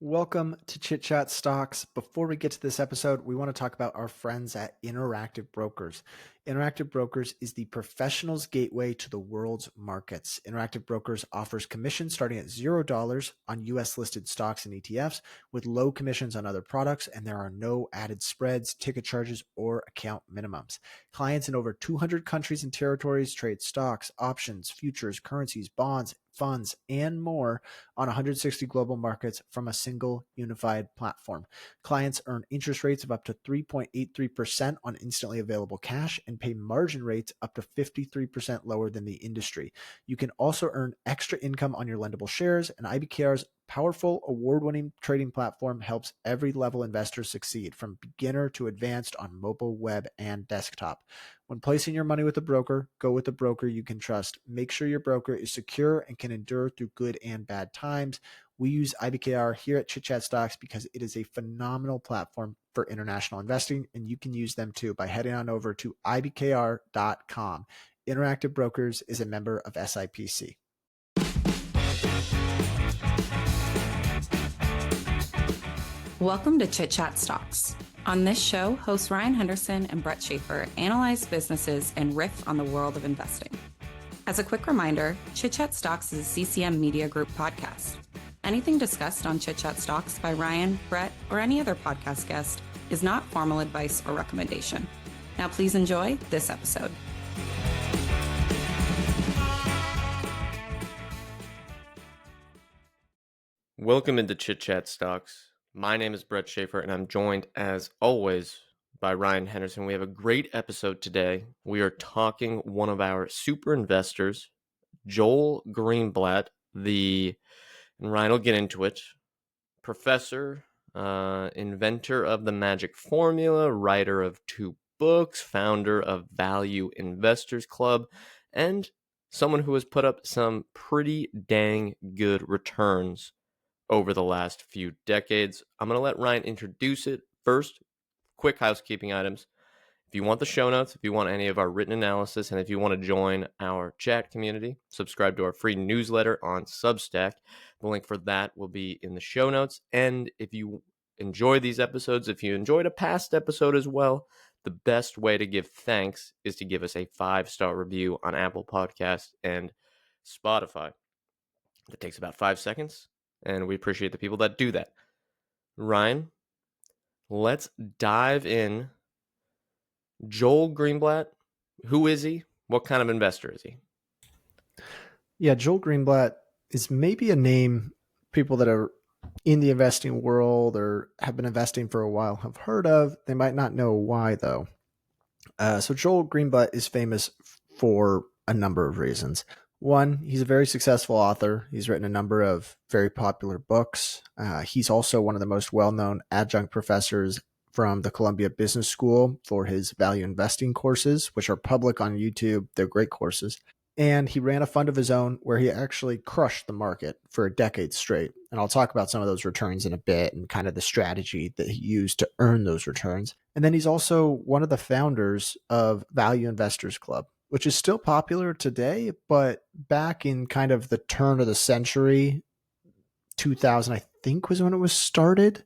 Welcome to Chit Chat Stocks. Before we get to this episode, we want to talk about our friends at Interactive Brokers. Interactive Brokers is the professional's gateway to the world's markets. Interactive Brokers offers commissions starting at $0 on US listed stocks and ETFs with low commissions on other products, and there are no added spreads, ticket charges, or account minimums. Clients in over 200 countries and territories trade stocks, options, futures, currencies, bonds, funds, and more on 160 global markets from a single unified platform. Clients earn interest rates of up to 3.83% on instantly available cash and pay margin rates up to 53% lower than the industry. You can also earn extra income on your lendable shares, and IBKR's powerful, award-winning trading platform helps every level investor succeed, from beginner to advanced on mobile, web, and desktop. When placing your money with a broker, go with a broker you can trust. Make sure your broker is secure and can endure through good and bad times. We use IBKR here at Chit Chat Stocks because it is a phenomenal platform for international investing, and you can use them too by heading on over to ibkr.com. Interactive Brokers is a member of SIPC. Welcome to Chit Chat Stocks. On this show, hosts Ryan Henderson and Brett Schaefer analyze businesses and riff on the world of investing. As a quick reminder, Chit Chat Stocks is a CCM Media Group podcast. Anything discussed on Chit Chat Stocks by Ryan, Brett, or any other podcast guest is not formal advice or recommendation. Now please enjoy this episode. Welcome into Chit Chat Stocks. My name is Brett Schaefer, and I'm joined, as always, by Ryan Henderson. We have a great episode today. We are talking one of our super investors, Joel Greenblatt, and Ryan will get into it, professor, inventor of the magic formula, writer of 2 books, founder of Value Investors Club, and someone who has put up some pretty dang good returns over the last few decades. I'm going to let Ryan introduce it. First, quick housekeeping items. If you want the show notes, if you want any of our written analysis, and if you want to join our chat community, subscribe to our free newsletter on Substack. The link for that will be in the show notes. And if you enjoy these episodes, if you enjoyed a past episode as well, the best way to give thanks is to give us a 5-star review on Apple Podcasts and Spotify. That takes about 5 seconds, and we appreciate the people that do that. Ryan, let's dive in. Joel Greenblatt, who is he? What kind of investor is he? Yeah, Joel Greenblatt is maybe a name people that are in the investing world or have been investing for a while have heard of. They might not know why, though. So Joel Greenblatt is famous for a number of reasons. One, he's a very successful author. He's written a number of very popular books. He's also one of the most well-known adjunct professors from the Columbia Business School for his value investing courses, which are public on YouTube. They're great courses. And he ran a fund of his own where he actually crushed the market for a decade straight. And I'll talk about some of those returns in a bit and kind of the strategy that he used to earn those returns. And then he's also one of the founders of Value Investors Club, which is still popular today, but back in kind of the turn of the century, 2000, I think was when it was started,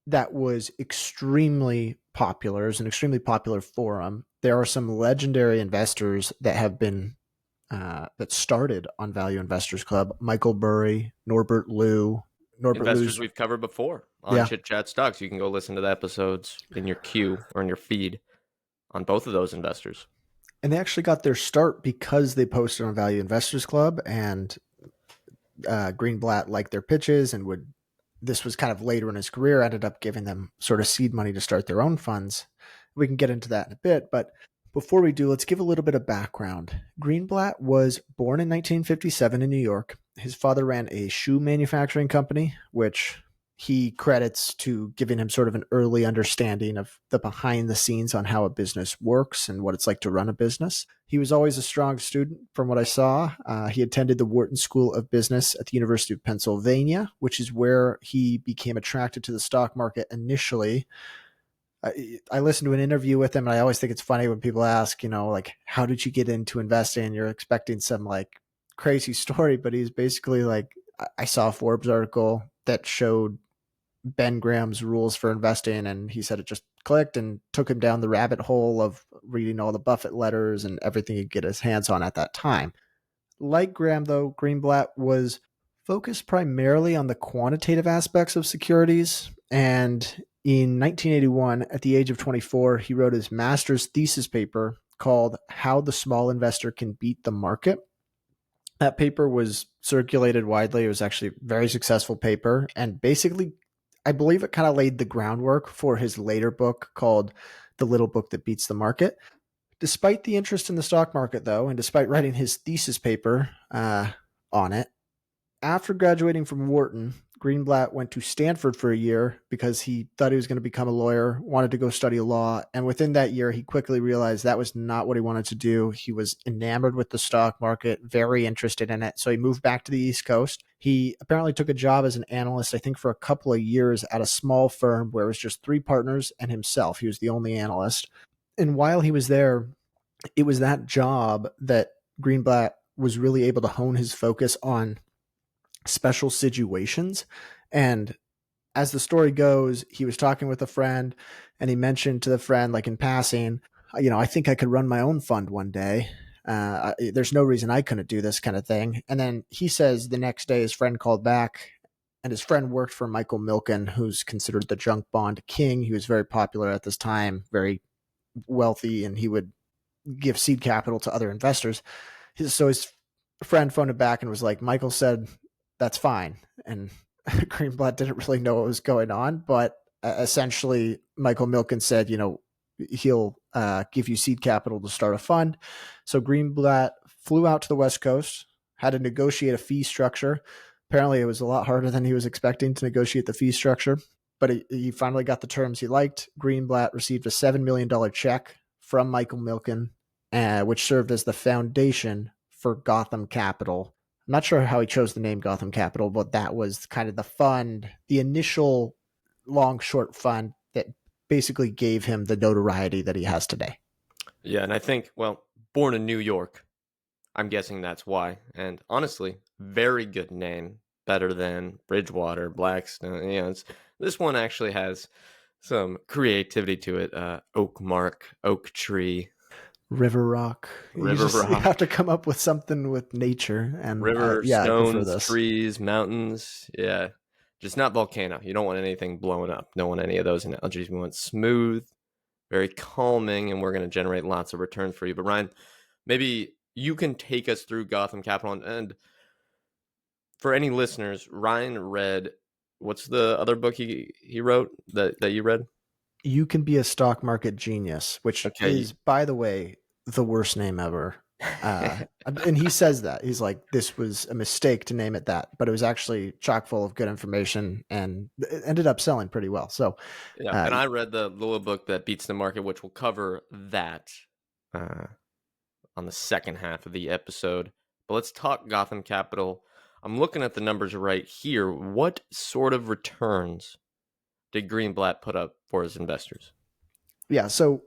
that was extremely popular. It's an extremely popular forum. There are some legendary investors that have been, that started on Value Investors Club. Michael Burry, Norbert Liu. Investors we've covered before on Chit Chat Stocks. You can go listen to the episodes in your queue or in your feed on both of those investors. And they actually got their start because they posted on Value Investors Club, and Greenblatt liked their pitches and this was kind of later in his career, ended up giving them sort of seed money to start their own funds. We can get into that in a bit, but before we do, let's give a little bit of background. Greenblatt was born in 1957 in New York. His father ran a shoe manufacturing company, which he credits to giving him sort of an early understanding of the behind the scenes on how a business works and what it's like to run a business. He was always a strong student from what I saw. He attended the Wharton School of Business at the University of Pennsylvania, which is where he became attracted to the stock market initially. I listened to an interview with him, and I always think it's funny when people ask, like, how did you get into investing? You're expecting some like crazy story, but he's basically like, I saw a Forbes article that showed Ben Graham's rules for investing, and he said it just clicked and took him down the rabbit hole of reading all the Buffett letters and everything he could get his hands on at that time. Like Graham, though, Greenblatt was focused primarily on the quantitative aspects of securities. And in 1981, at the age of 24, he wrote his master's thesis paper called How the Small Investor Can Beat the Market. That paper was circulated widely. It was actually a very successful paper. And basically, I believe it kind of laid the groundwork for his later book called The Little Book That Beats the Market. Despite the interest in the stock market, though, and despite writing his thesis paper on it, after graduating from Wharton, Greenblatt went to Stanford for a year because he thought he was going to become a lawyer, wanted to go study law. And within that year, he quickly realized that was not what he wanted to do. He was enamored with the stock market, very interested in it. So he moved back to the East Coast. He apparently took a job as an analyst, I think, for a couple of years at a small firm where it was just 3 partners and himself. He was the only analyst. And while he was there, it was that job that Greenblatt was really able to hone his focus on special situations. And as the story goes, he was talking with a friend and he mentioned to the friend, like in passing, I think I could run my own fund one day. There's no reason I couldn't do this kind of thing. And then he says the next day his friend called back, and his friend worked for Michael Milken, who's considered the junk bond king. He was very popular at this time, very wealthy, and he would give seed capital to other investors. So his friend phoned him back and was like, Michael said, that's fine. And Greenblatt didn't really know what was going on, but essentially Michael Milken said, he'll give you seed capital to start a fund. So Greenblatt flew out to the West Coast, had to negotiate a fee structure. Apparently it was a lot harder than he was expecting to negotiate the fee structure, but he finally got the terms he liked. Greenblatt received a $7 million check from Michael Milken, which served as the foundation for Gotham Capital. I'm not sure how he chose the name Gotham Capital, but that was kind of the fund, the initial long-short fund that basically gave him the notoriety that he has today. Yeah, and I think, born in New York, I'm guessing that's why. And honestly, very good name, better than Bridgewater, Blackstone. This one actually has some creativity to it. Oak Tree. River Rock. You have to come up with something with nature. And stones, trees, mountains. Yeah. Just not volcano. You don't want anything blowing up. Don't want any of those analogies. We want smooth, very calming, and we're going to generate lots of returns for you. But Ryan, maybe you can take us through Gotham Capital. And for any listeners, Ryan read, what's the other book he wrote that you read? You Can Be a Stock Market Genius, which is, by the way, the worst name ever. And he says that. He's like, this was a mistake to name it that, but it was actually chock full of good information and it ended up selling pretty well. So, and I read the little book that beats the market, which will cover that on the second half of the episode. But let's talk Gotham Capital. I'm looking at the numbers right here. What sort of returns did Greenblatt put up for his investors? Yeah, so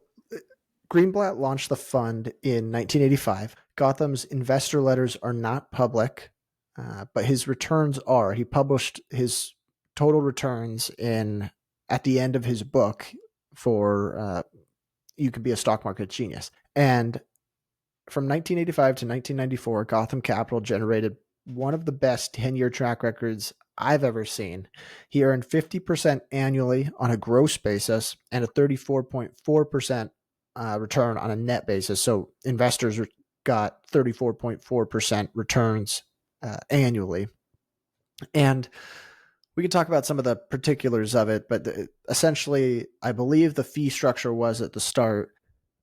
Greenblatt launched the fund in 1985. Gotham's investor letters are not public, but his returns are. He published his total returns at the end of his book for You Can Be a Stock Market Genius. And from 1985 to 1994, Gotham Capital generated one of the best 10-year track records I've ever seen. He earned 50% annually on a gross basis and a 34.4% return on a net basis. So investors got 34.4% returns annually. And we could talk about some of the particulars of it, but essentially, I believe the fee structure was at the start,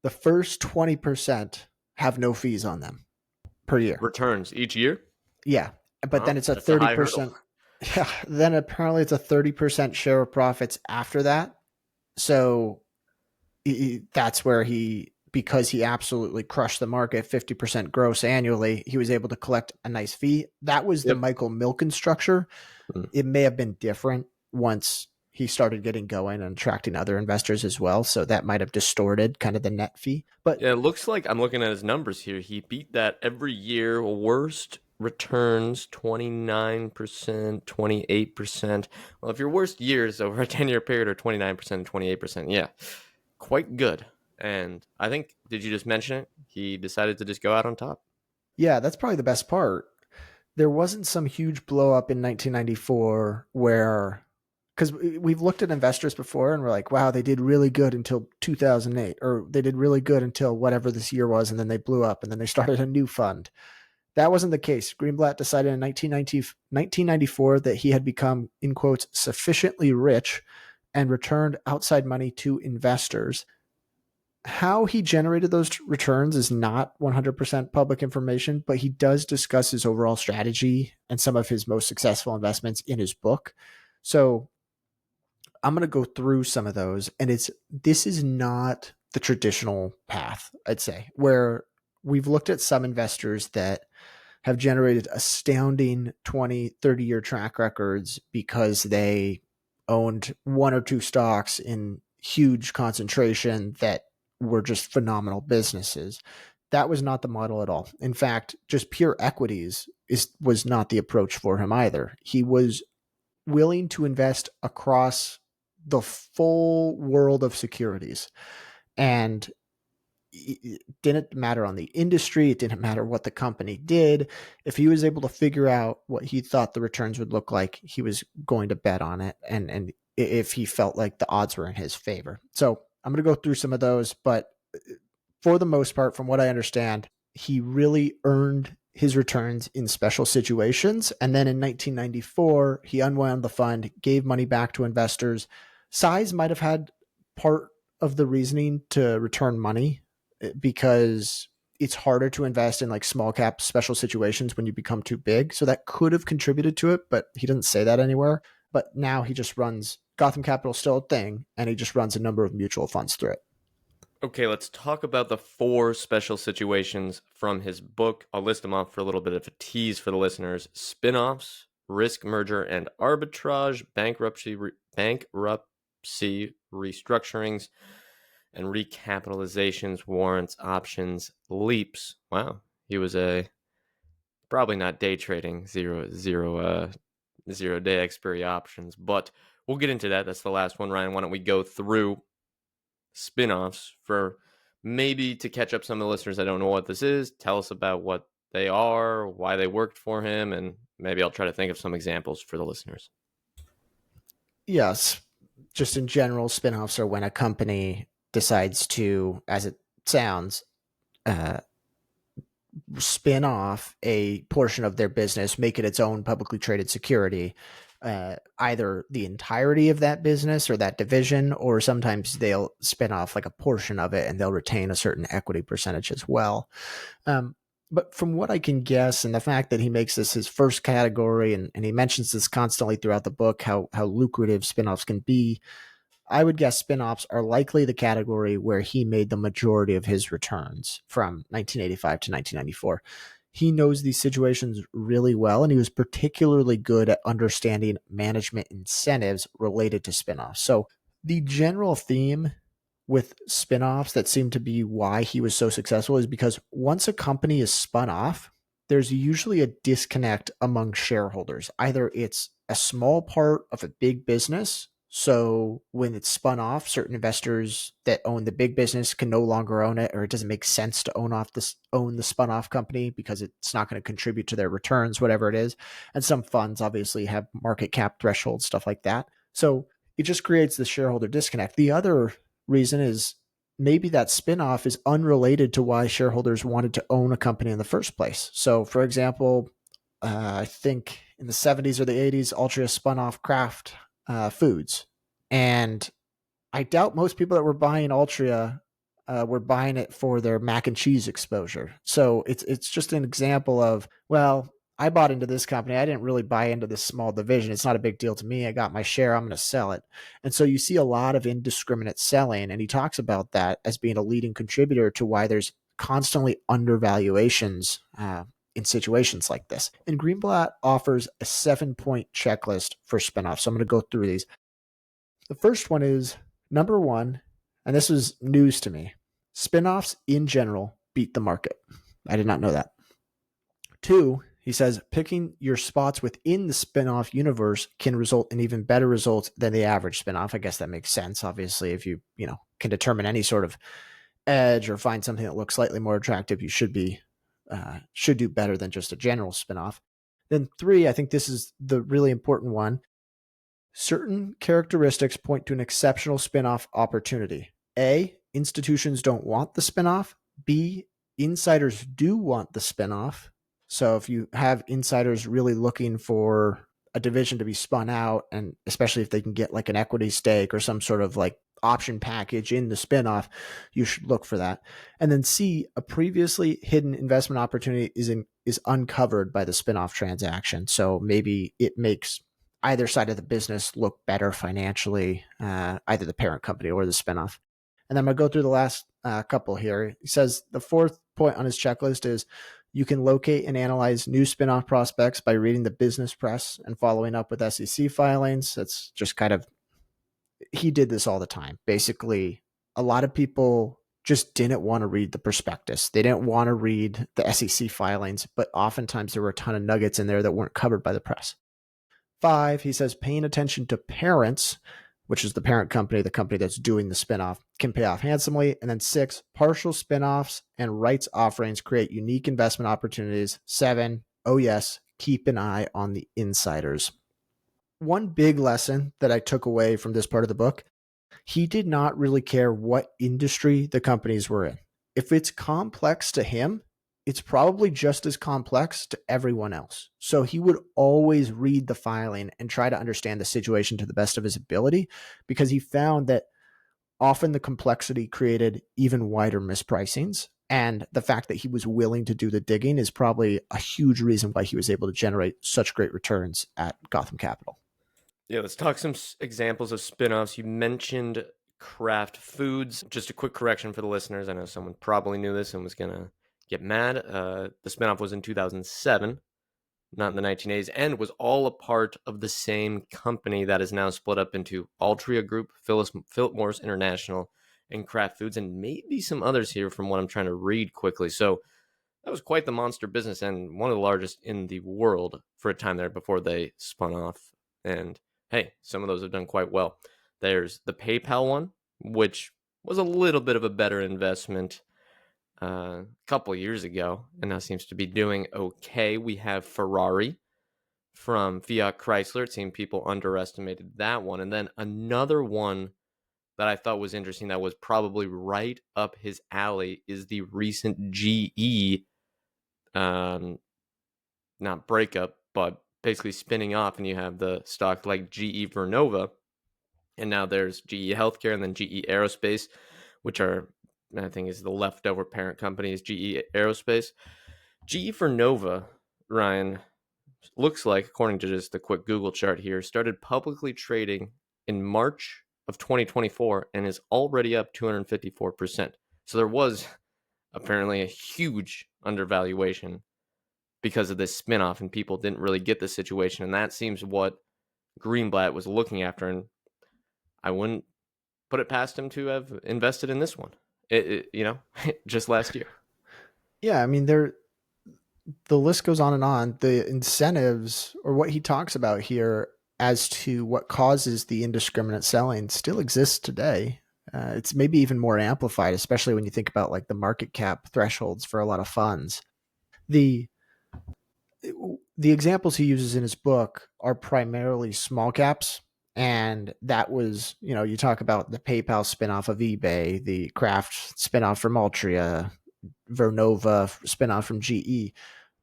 the first 20% have no fees on them per year. Returns each year? Yeah. But then it's a 30%. Yeah. Then apparently it's a 30% share of profits after that. So that's where because he absolutely crushed the market, 50% gross annually, he was able to collect a nice fee. That was the Michael Milken structure. Mm-hmm. It may have been different once he started getting going and attracting other investors as well. So that might have distorted kind of the net fee. But yeah, it looks like, I'm looking at his numbers here, he beat that every year. Worst returns 29%, 28%. Well, if your worst years over a 10-year period are 29% and 28%, yeah, quite good. And I think, did you just mention it? He decided to just go out on top. Yeah, that's probably the best part. There wasn't some huge blow up in 1994 where, because we've looked at investors before and we're like, wow, they did really good until 2008, or they did really good until whatever this year was, and then they blew up and then they started a new fund. That wasn't the case. Greenblatt decided in 1994 that he had become, in quotes, sufficiently rich and returned outside money to investors. How he generated those returns is not 100% public information, but he does discuss his overall strategy and some of his most successful investments in his book. So I'm going to go through some of those. And this is not the traditional path, I'd say, where we've looked at some investors that have generated astounding 20, 30-year track records because they owned one or two stocks in huge concentration that were just phenomenal businesses. That was not the model at all. In fact, just pure equities was not the approach for him either. He was willing to invest across the full world of securities. And it didn't matter on the industry. It didn't matter what the company did. If he was able to figure out what he thought the returns would look like, he was going to bet on it. And if he felt like the odds were in his favor. So I'm going to go through some of those, but for the most part, from what I understand, he really earned his returns in special situations. And then in 1994, he unwound the fund, gave money back to investors. Size might have had part of the reasoning to return money, because it's harder to invest in like small cap special situations when you become too big. So that could have contributed to it, but he doesn't say that anywhere. But now he just runs Gotham Capital, still a thing, and he just runs a number of mutual funds through it. Okay, let's talk about the 4 special situations from his book. I'll list them off for a little bit of a tease for the listeners. Spin-offs, risk merger and arbitrage, bankruptcy, restructurings, and recapitalizations, warrants, options, leaps. Wow, he was probably not day trading, zero day expiry options, but we'll get into that. That's the last one. Ryan, why don't we go through spin-offs for maybe to catch up some of the listeners that don't know what this is. Tell us about what they are, why they worked for him, and maybe I'll try to think of some examples for the listeners. Yes, just in general, spin-offs are when a company decides to, as it sounds, spin off a portion of their business, make it its own publicly traded security, either the entirety of that business or that division, or sometimes they'll spin off like a portion of it and they'll retain a certain equity percentage as well. But from what I can guess, and the fact that he makes this his first category, and he mentions this constantly throughout the book, how lucrative spinoffs can be, I would guess spinoffs are likely the category where he made the majority of his returns from 1985 to 1994. He knows these situations really well, and he was particularly good at understanding management incentives related to spinoffs. So the general theme with spinoffs that seem to be why he was so successful is because once a company is spun off, there's usually a disconnect among shareholders. Either it's a small part of a big business, so when it's spun off, certain investors that own the big business can no longer own it, or it doesn't make sense to own the spun off company because it's not going to contribute to their returns, whatever it is. And some funds obviously have market cap thresholds, stuff like that. So it just creates the shareholder disconnect. The other reason is maybe that spinoff is unrelated to why shareholders wanted to own a company in the first place. So, for example, I think in the 70s or the 80s, Altria spun off Kraft Foods. And I doubt most people that were buying Altria were buying it for their mac and cheese exposure. So it's just an example of, well, I bought into this company. I didn't really buy into this small division. It's not a big deal to me. I got my share. I'm going to sell it. And so you see a lot of indiscriminate selling. And he talks about that as being a leading contributor to why there's constantly undervaluations in situations like this. And Greenblatt offers a 7-point checklist for spinoffs. So I'm going to go through these. The first one is number 1, and this was news to me. Spinoffs in general beat the market. I did not know that. 2, He says picking your spots within the spinoff universe can result in even better results than the average spinoff. I guess that makes sense. Obviously, if you can determine any sort of edge or find something that looks slightly more attractive, you should do better than just a general spinoff. Then 3, I think this is the really important one. Certain characteristics point to an exceptional spinoff opportunity. A, institutions don't want the spinoff. B, insiders do want the spinoff. So if you have insiders really looking for a division to be spun out, and especially if they can get like an equity stake or some sort of like option package in the spinoff, you should look for that. And then C, a previously hidden investment opportunity is uncovered by the spinoff transaction. So maybe it makes either side of the business look better financially, either the parent company or the spinoff. And then I'm going to go through the last couple here. He says the 4th point on his checklist is you can locate and analyze new spinoff prospects by reading the business press and following up with SEC filings. That's just kind of, he did this all the time. Basically, a lot of people just didn't want to read the prospectus. They didn't want to read the SEC filings, but oftentimes there were a ton of nuggets in there that weren't covered by the press. 5, he says paying attention to parents, which is the parent company, the company that's doing the spinoff, can pay off handsomely. And then 6, partial spinoffs and rights offerings create unique investment opportunities. 7, oh yes, keep an eye on the insiders. One big lesson that I took away from this part of the book, he did not really care what industry the companies were in. If it's complex to him, it's probably just as complex to everyone else. So he would always read the filing and try to understand the situation to the best of his ability, because he found that often the complexity created even wider mispricings. And the fact that he was willing to do the digging is probably a huge reason why he was able to generate such great returns at Gotham Capital. Yeah, let's talk some examples of spinoffs. You mentioned Kraft Foods. Just a quick correction for the listeners. I know someone probably knew this and was going to get mad. The spinoff was in 2007, not in the 1980s, and was all a part of the same company that is now split up into Altria Group, Philip Morris International, and Kraft Foods, and maybe some others here from what I'm trying to read quickly. So that was quite the monster business and one of the largest in the world for a time there before they spun off. And hey, some of those have done quite well. There's the PayPal one, which was a little bit of a better investment a couple of years ago, and now seems to be doing okay. We have Ferrari from Fiat Chrysler. It seemed people underestimated that one. And then another one that I thought was interesting that was probably right up his alley is the recent GE, not breakup, but basically spinning off, and you have the stock like GE Vernova, and now there's GE Healthcare and then GE Aerospace, which are, I think, is the leftover parent company is GE Aerospace. GE Vernova, Ryan, looks like, according to just the quick Google chart here, started publicly trading in March of 2024 and is already up 254%. So there was apparently a huge undervaluation because of this spinoff, and people didn't really get the situation. And that seems what Greenblatt was looking after. And I wouldn't put it past him to have invested in this one, just last year. Yeah, I mean, the list goes on and on. The incentives, or what he talks about here as to what causes the indiscriminate selling, still exists today. It's maybe even more amplified, especially when you think about like the market cap thresholds for a lot of funds. The examples he uses in his book are primarily small caps. And that was, you talk about the PayPal spinoff of eBay, the Kraft spinoff from Altria, Vernova spinoff from GE.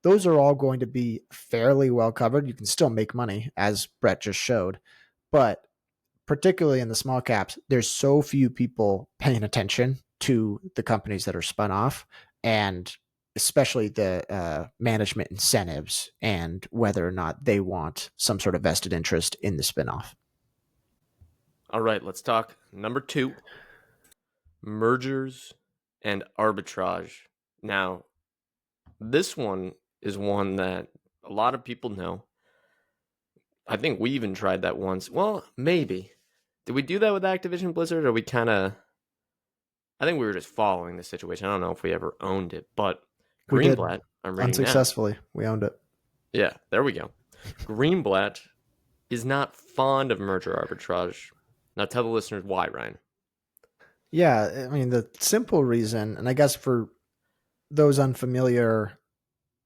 Those are all going to be fairly well covered. You can still make money, as Brett just showed. But particularly in the small caps, there's so few people paying attention to the companies that are spun off, and especially the management incentives and whether or not they want some sort of vested interest in the spinoff. All right, let's talk number 2, mergers and arbitrage. Now, this one is one that a lot of people know. I think we even tried that once. Well, maybe. Did we do that with Activision Blizzard, or we kind of... I think we were just following the situation. I don't know if we ever owned it, but Greenblatt, I'm reading unsuccessfully. We owned it. Yeah, there we go. Greenblatt is not fond of merger arbitrage. Now tell the listeners why, Ryan. Yeah, I mean, the simple reason, and I guess for those unfamiliar,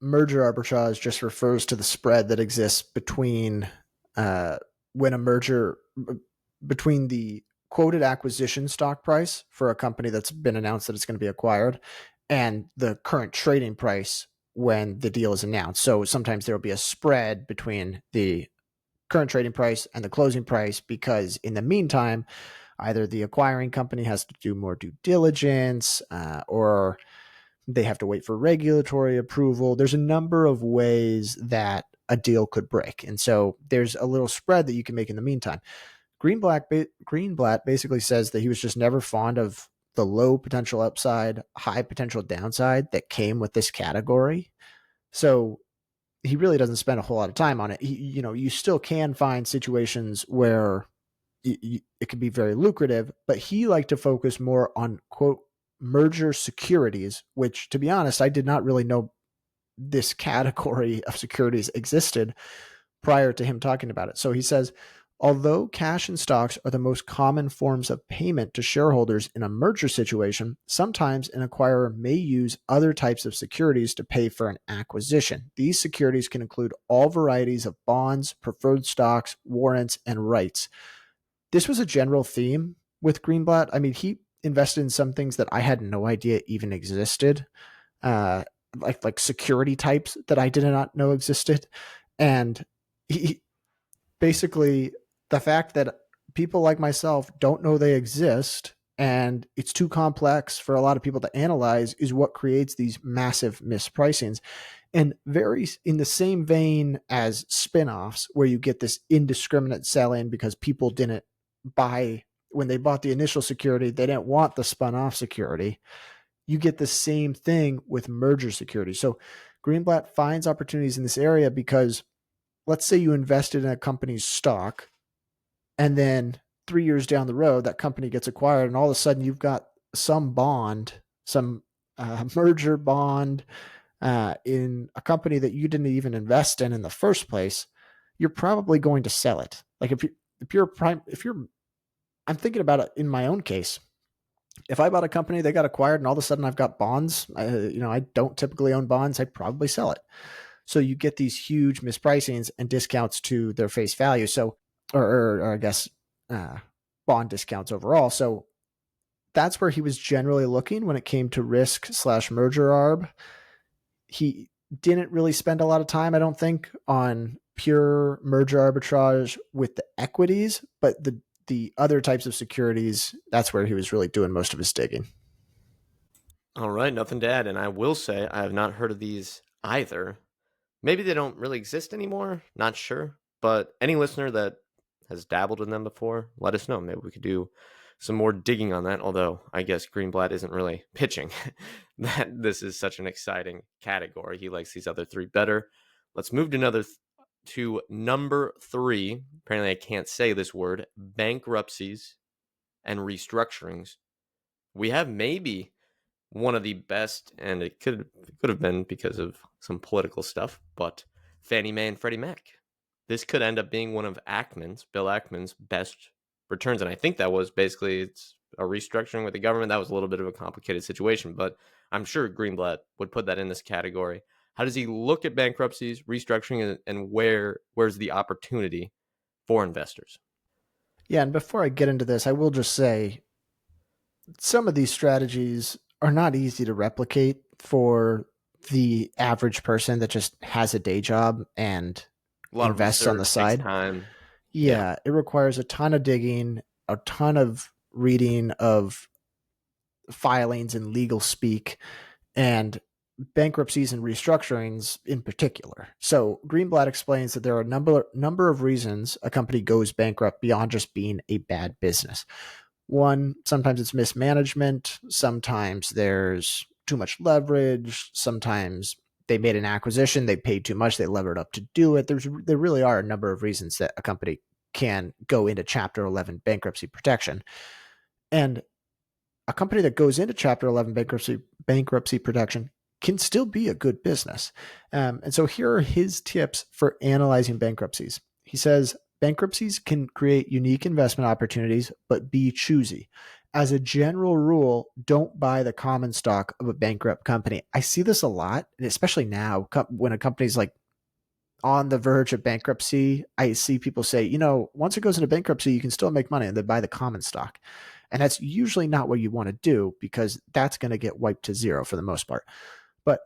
merger arbitrage just refers to the spread that exists between when a merger between the quoted acquisition stock price for a company that's been announced that it's going to be acquired and the current trading price when the deal is announced. So sometimes there will be a spread between the current trading price and the closing price because in the meantime, either the acquiring company has to do more due diligence or they have to wait for regulatory approval. There's a number of ways that a deal could break. And so there's a little spread that you can make in the meantime. Greenblatt basically says that he was just never fond of the low potential upside, high potential downside that came with this category. So he really doesn't spend a whole lot of time on it. You still can find situations where it could be very lucrative, but he liked to focus more on quote merger securities, which to be honest, I did not really know this category of securities existed prior to him talking about it. So he says, although cash and stocks are the most common forms of payment to shareholders in a merger situation, sometimes an acquirer may use other types of securities to pay for an acquisition. These securities can include all varieties of bonds, preferred stocks, warrants, and rights. This was a general theme with Greenblatt. I mean, he invested in some things that I had no idea even existed, uh, like security types that I did not know existed, and he basically the fact that people like myself don't know they exist and it's too complex for a lot of people to analyze is what creates these massive mispricings. And very in the same vein as spinoffs, where you get this indiscriminate selling because people didn't buy when they bought the initial security, they didn't want the spun off security. You get the same thing with merger security. So Greenblatt finds opportunities in this area because let's say you invested in a company's stock and then 3 years down the road, that company gets acquired and all of a sudden you've got some bond, some merger bond in a company that you didn't even invest in the first place. You're probably going to sell it. Like I'm thinking about it in my own case. If I bought a company that got acquired and all of a sudden I've got bonds, I don't typically own bonds, I'd probably sell it. So you get these huge mispricings and discounts to their face value. So, or I guess bond discounts overall. So that's where he was generally looking when it came to risk/merger arb. He didn't really spend a lot of time, I don't think, on pure merger arbitrage with the equities, but the other types of securities, that's where he was really doing most of his digging. All right, nothing to add. And I will say I have not heard of these either. Maybe they don't really exist anymore. Not sure. But any listener that has dabbled in them before, let us know. Maybe we could do some more digging on that. Although I guess Greenblatt isn't really pitching that this is such an exciting category. He likes these other three better. Let's move to number 3. Apparently, I can't say this word. Bankruptcies and restructurings. We have maybe one of the best, and it could have been because of some political stuff, but Fannie Mae and Freddie Mac. This could end up being one of Bill Ackman's best returns, and I think that was basically it's a restructuring with the government. That was a little bit of a complicated situation, but I'm sure Greenblatt would put that in this category. How does he look at bankruptcies, restructuring, and where's the opportunity for investors? Yeah, and before I get into this, I will just say some of these strategies are not easy to replicate for the average person that just has a day job and A lot invests of on the research takes side. time. Yeah, it requires a ton of digging, a ton of reading of filings and legal speak, and bankruptcies and restructurings in particular. So Greenblatt explains that there are a number of reasons a company goes bankrupt beyond just being a bad business. One, sometimes it's mismanagement, sometimes there's too much leverage, sometimes they made an acquisition, they paid too much, they levered up to do it. There really are a number of reasons that a company can go into Chapter 11 bankruptcy protection. And a company that goes into Chapter 11 bankruptcy protection can still be a good business. And so here are his tips for analyzing bankruptcies. He says, bankruptcies can create unique investment opportunities, but be choosy. As a general rule, don't buy the common stock of a bankrupt company. I see this a lot, and especially now when a company's like on the verge of bankruptcy. I see people say, once it goes into bankruptcy, you can still make money, and they buy the common stock. And that's usually not what you want to do, because that's going to get wiped to zero for the most part. But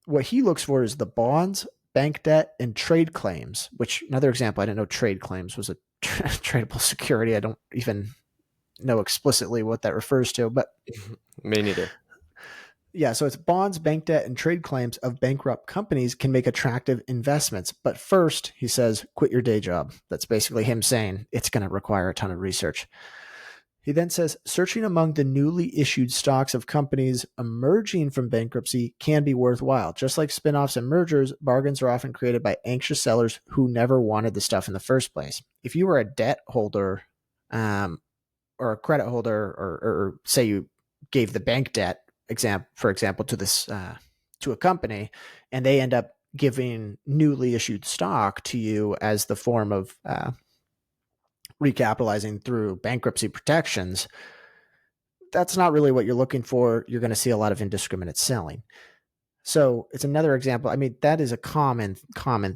what he looks for is the bonds, bank debt, and trade claims, which another example, I didn't know trade claims was a tradable security. I don't even know explicitly what that refers to, but Me neither. yeah, so it's bonds, bank debt, and trade claims of bankrupt companies can make attractive investments. But first, he says, quit your day job. That's basically him saying it's going to require a ton of research. He then says, searching among the newly issued stocks of companies emerging from bankruptcy can be worthwhile. Just like spinoffs and mergers, bargains are often created by anxious sellers who never wanted the stuff in the first place. If you were a debt holder or a credit holder, or say you gave the bank debt, for example, to this to a company, and they end up giving newly issued stock to you as the form of recapitalizing through bankruptcy protections, that's not really what you're looking for. You're going to see a lot of indiscriminate selling. So it's another example. I mean, that is a common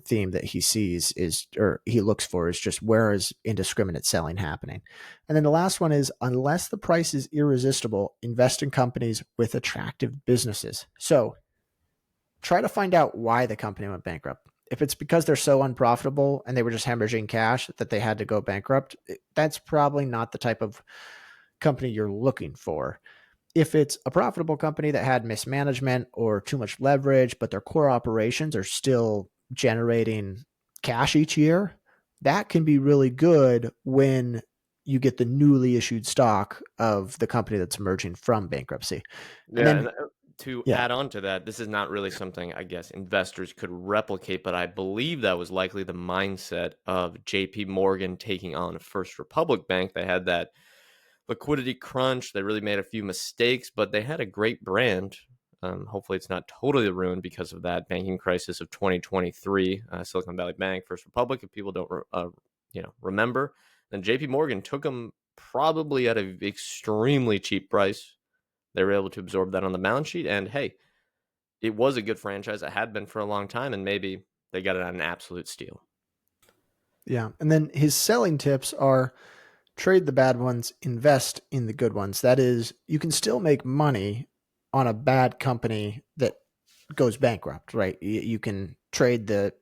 theme that he sees or he looks for, is just where is indiscriminate selling happening. And then the last one is, unless the price is irresistible, invest in companies with attractive businesses. So try to find out why the company went bankrupt. If it's because they're so unprofitable and they were just hemorrhaging cash that they had to go bankrupt, that's probably not the type of company you're looking for. If it's a profitable company that had mismanagement or too much leverage, but their core operations are still generating cash each year, that can be really good when you get the newly issued stock of the company that's emerging from bankruptcy. And Yeah, then, and to yeah, add on to that, this is not really something I guess investors could replicate, but I believe that was likely the mindset of JP Morgan taking on First Republic Bank. They had that liquidity crunch. They really made a few mistakes, but they had a great brand. Hopefully, it's not totally ruined because of that banking crisis of 2023. Silicon Valley Bank, First Republic. If people don't, remember, then J.P. Morgan took them probably at an extremely cheap price. They were able to absorb that on the balance sheet, and hey, it was a good franchise. It had been for a long time, and maybe they got it at an absolute steal. yeah. And then his selling tips are: trade the bad ones, invest in the good ones. That is, you can still make money on a bad company that goes bankrupt, right? You can trade the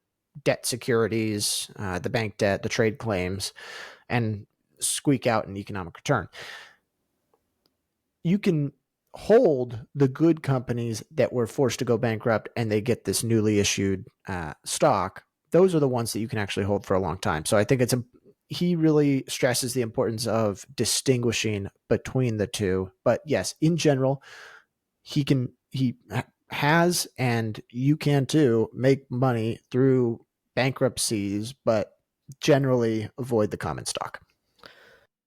debt securities, the bank debt, the trade claims, and squeak out an economic return. You can hold the good companies that were forced to go bankrupt and they get this newly issued stock. Those are the ones that you can actually hold for a long time. So I think he really stresses the importance of distinguishing between the two. But yes, in general, he has, and you can too, make money through bankruptcies, but generally avoid the common stock.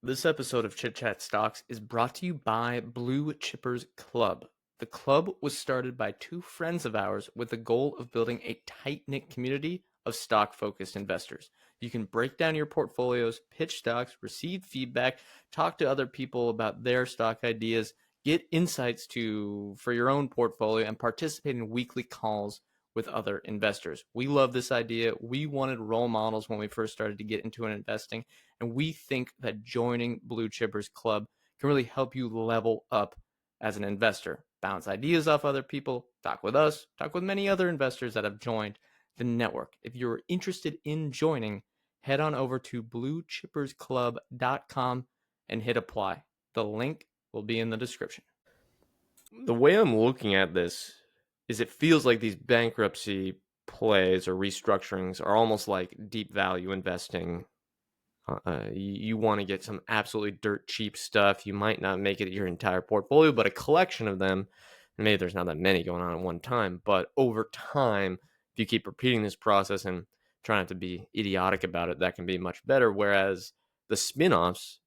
This episode of Chit Chat Stocks is brought to you by Blue Chippers Club. The club was started by two friends of ours with the goal of building a tight-knit community of stock-focused investors. You can break down your portfolios, pitch stocks, receive feedback, talk to other people about their stock ideas, get insights for your own portfolio, and participate in weekly calls with other investors. We love this idea. We wanted role models when we first started to get into investing, and we think that joining Blue Chippers Club can really help you level up as an investor, bounce ideas off other people, talk with us, talk with many other investors that have joined the network. If you're interested in joining, head on over to bluechippersclub.com and hit apply. The link will be in the description. The way I'm looking at this is it feels like these bankruptcy plays or restructurings are almost like deep value investing. You want to get some absolutely dirt cheap stuff. You might not make it your entire portfolio, but a collection of them. Maybe there's not that many going on at one time, but over time, if you keep repeating this process and try not to be idiotic about it, that can be much better. Whereas the spin-offs,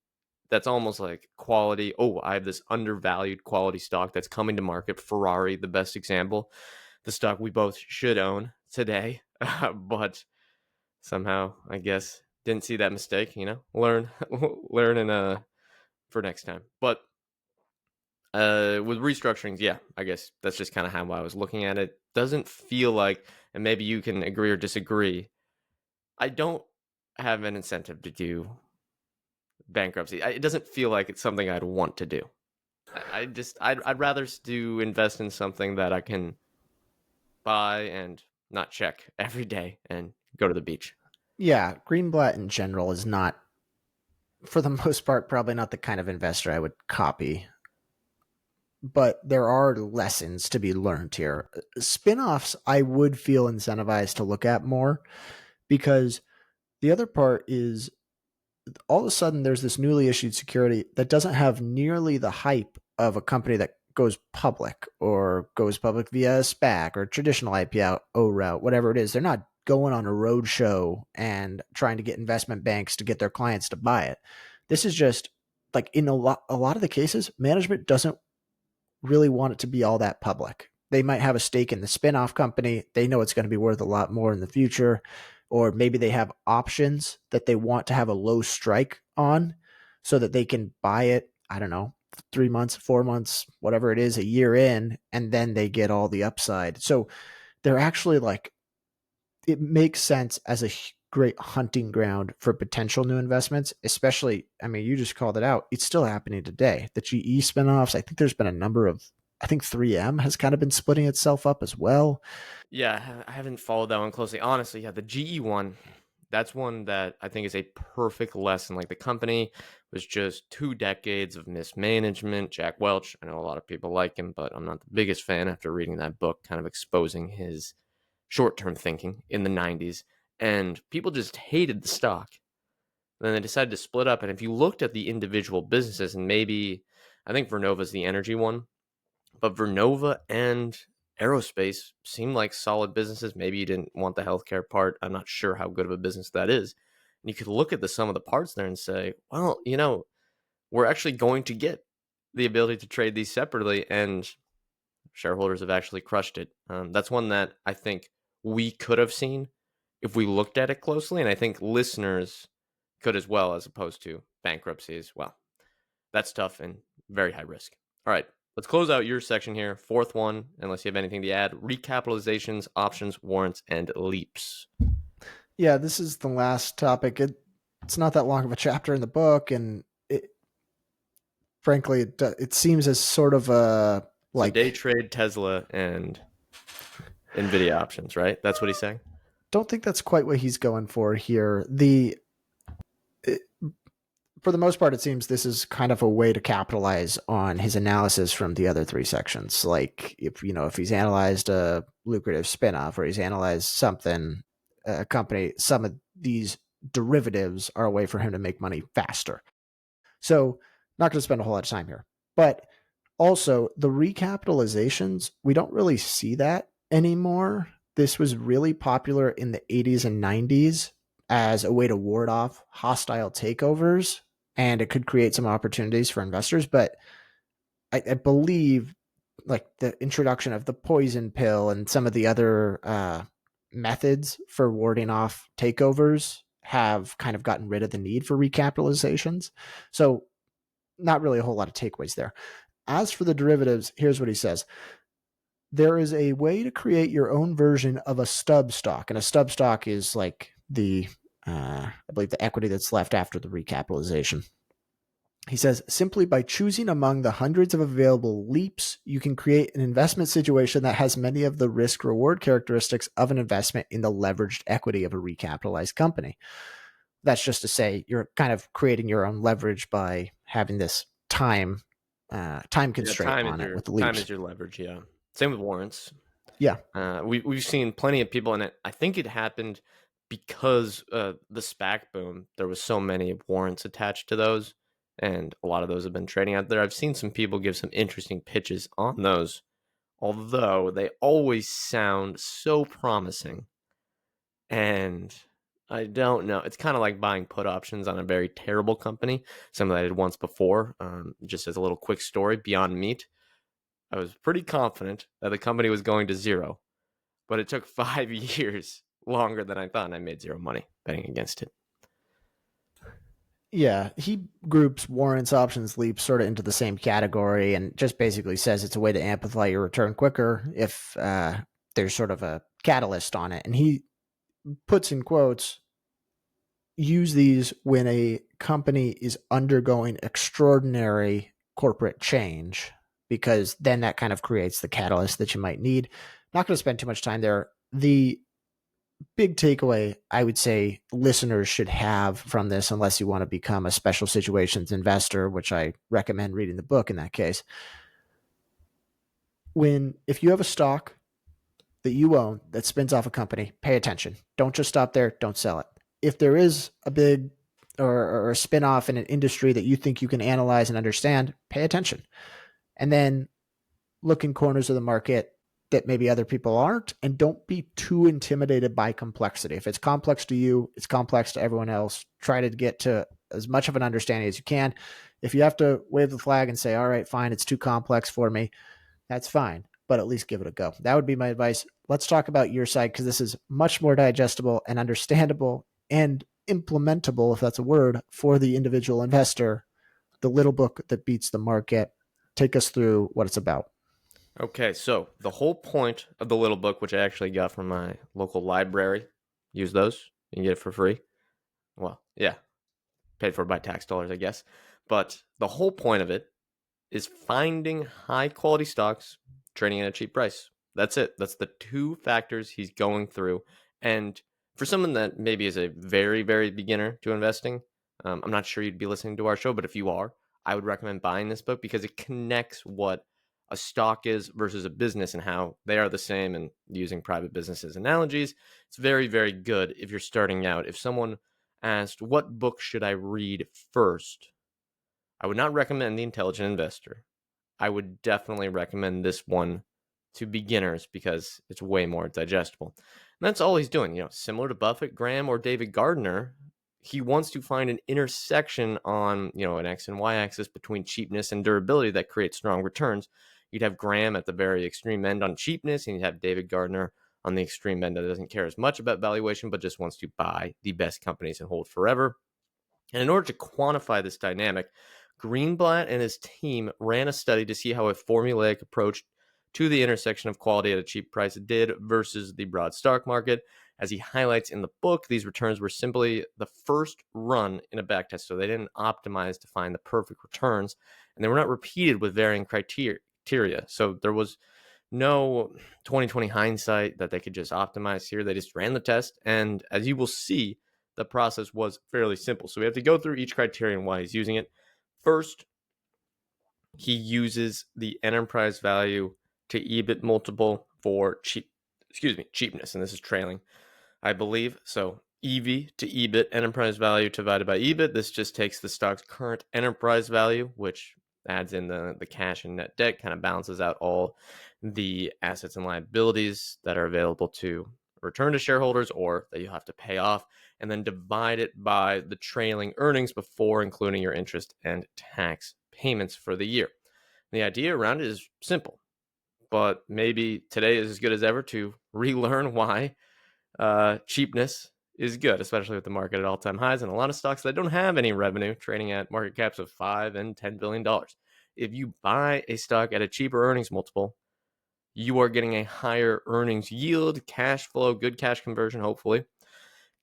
that's almost like quality. Oh, I have this undervalued quality stock that's coming to market. Ferrari, the best example, the stock we both should own today, but somehow I guess didn't see that mistake. Learn, learn, and for next time. But with restructurings, yeah, I guess that's just kind of how I was looking at it. Doesn't feel like, and maybe you can agree or disagree, I don't have an incentive to do bankruptcy. It doesn't feel like it's something I'd want to do. I'd rather do invest in something that I can buy and not check every day and go to the beach. Yeah, Greenblatt in general is not, for the most part, probably not the kind of investor I would copy. But there are lessons to be learned here. Spin-offs, I would feel incentivized to look at more, because the other part is all of a sudden there's this newly issued security that doesn't have nearly the hype of a company that goes public via a SPAC or traditional IPO route, whatever it is. They're not going on a road show and trying to get investment banks to get their clients to buy it. This is just like, in a lot of the cases, management doesn't really want it to be all that public. They might have a stake in the spin-off company. They know it's going to be worth a lot more in the future. Or maybe they have options that they want to have a low strike on so that they can buy it, I don't know, 3 months, 4 months, whatever it is, a year in, and then they get all the upside. So they're actually like, it makes sense as a great hunting ground for potential new investments, especially, I mean, you just called it out. It's still happening today. The GE spinoffs, I think there's been a number of, I think 3M has kind of been splitting itself up as well. Yeah, I haven't followed that one closely. Honestly, yeah, the GE one, that's one that I think is a perfect lesson. Like, the company was just 2 decades of mismanagement. Jack Welch, I know a lot of people like him, but I'm not the biggest fan after reading that book, kind of exposing his short-term thinking in the 90s. And people just hated the stock. Then they decided to split up. And if you looked at the individual businesses, and maybe, I think Vernova's the energy one, but Vernova and aerospace seem like solid businesses. Maybe you didn't want the healthcare part. I'm not sure how good of a business that is. And you could look at the sum of the parts there and say, well, we're actually going to get the ability to trade these separately, and shareholders have actually crushed it. That's one that I think we could have seen if we looked at it closely, and I think listeners could as well, as opposed to bankruptcies. Well, that's tough and very high risk. All right, let's close out your section here. Fourth one, unless you have anything to add: recapitalizations, options, warrants, and leaps. Yeah, this is the last topic. It's not that long of a chapter in the book, and frankly, it seems as sort of a, like, so day trade Tesla and NVIDIA options, right? That's what he's saying? Don't think that's quite what he's going for here. For the most part, it seems this is kind of a way to capitalize on his analysis from the other 3 sections. Like, if he's analyzed a lucrative spinoff, or he's analyzed something, a company, some of these derivatives are a way for him to make money faster. So, not going to spend a whole lot of time here. But also, the recapitalizations, we don't really see that anymore. This was really popular in the 80s and 90s as a way to ward off hostile takeovers, and it could create some opportunities for investors. But I believe, like, the introduction of the poison pill and some of the other methods for warding off takeovers have kind of gotten rid of the need for recapitalizations. So not really a whole lot of takeaways there. As for the derivatives, here's what he says. There is a way to create your own version of a stub stock. And a stub stock is like I believe the equity that's left after the recapitalization. He says, simply by choosing among the hundreds of available leaps, you can create an investment situation that has many of the risk-reward characteristics of an investment in the leveraged equity of a recapitalized company. That's just to say you're kind of creating your own leverage by having this time constraint on it with the leaps. Time is your leverage, yeah. Same with warrants. Yeah. We've seen plenty of people, and I think it happened because the SPAC boom, there was so many warrants attached to those, and a lot of those have been trading out there. I've seen some people give some interesting pitches on those, although they always sound so promising. And I don't know. It's kind of like buying put options on a very terrible company, something that I did once before. Just as a little quick story, Beyond Meat, I was pretty confident that the company was going to zero, but it took 5 years longer than I thought, and I made zero money betting against it. Yeah, he groups warrants, options, leaps sort of into the same category and just basically says it's a way to amplify your return quicker if there's sort of a catalyst on it. And he puts in quotes, use these when a company is undergoing extraordinary corporate change, because then that kind of creates the catalyst that you might need. Not going to spend too much time there. The big takeaway I would say listeners should have from this, unless you want to become a special situations investor, which I recommend reading the book in that case. If you have a stock that you own that spins off a company, pay attention. Don't just stop there. Don't sell it. If there is a big or a spinoff in an industry that you think you can analyze and understand, pay attention. And then look in corners of the market that maybe other people aren't, and don't be too intimidated by complexity. If it's complex to you, it's complex to everyone else. Try to get to as much of an understanding as you can. If you have to wave the flag and say, all right, fine, it's too complex for me, that's fine, but at least give it a go. That would be my advice. Let's talk about your side, because this is much more digestible and understandable and implementable, if that's a word, for the individual investor. The little book that beats the market. Take us through what it's about. Okay, so the whole point of the little book, which I actually got from my local library, use those. You can get it for free. Well, yeah, paid for by tax dollars, I guess. But the whole point of it is finding high quality stocks trading at a cheap price. That's it. That's the two factors he's going through. And for someone that maybe is a very, very beginner to investing, I'm not sure you'd be listening to our show, but if you are, I would recommend buying this book because it connects what a stock is versus a business and how they are the same, and using private businesses analogies. It's very, very good if you're starting out. If someone asked, what book should I read first? I would not recommend The Intelligent Investor. I would definitely recommend this one to beginners because it's way more digestible. And that's all he's doing. Similar to Buffett, Graham, or David Gardner, he wants to find an intersection on, an X and Y axis between cheapness and durability that creates strong returns. You'd have Graham at the very extreme end on cheapness, and you'd have David Gardner on the extreme end that doesn't care as much about valuation, but just wants to buy the best companies and hold forever. And in order to quantify this dynamic, Greenblatt and his team ran a study to see how a formulaic approach to the intersection of quality at a cheap price did versus the broad stock market. As he highlights in the book, these returns were simply the first run in a backtest, so they didn't optimize to find the perfect returns, and they were not repeated with varying criteria. So there was no 2020 hindsight that they could just optimize here. They just ran the test, and as you will see, the process was fairly simple. So we have to go through each criterion why he's using it. First, he uses the enterprise value to EBIT multiple for cheapness, and this is trailing, I believe. So EV to EBIT, enterprise value divided by EBIT. This just takes the stock's current enterprise value, which adds in the cash and net debt, kind of balances out all the assets and liabilities that are available to return to shareholders or that you have to pay off, and then divide it by the trailing earnings before including your interest and tax payments for the year. The idea around it is simple, but maybe today is as good as ever to relearn why cheapness is good, especially with the market at all-time highs and a lot of stocks that don't have any revenue trading at market caps of $5 and $10 billion. If you buy a stock at a cheaper earnings multiple, you are getting a higher earnings yield, cash flow, good cash conversion, hopefully,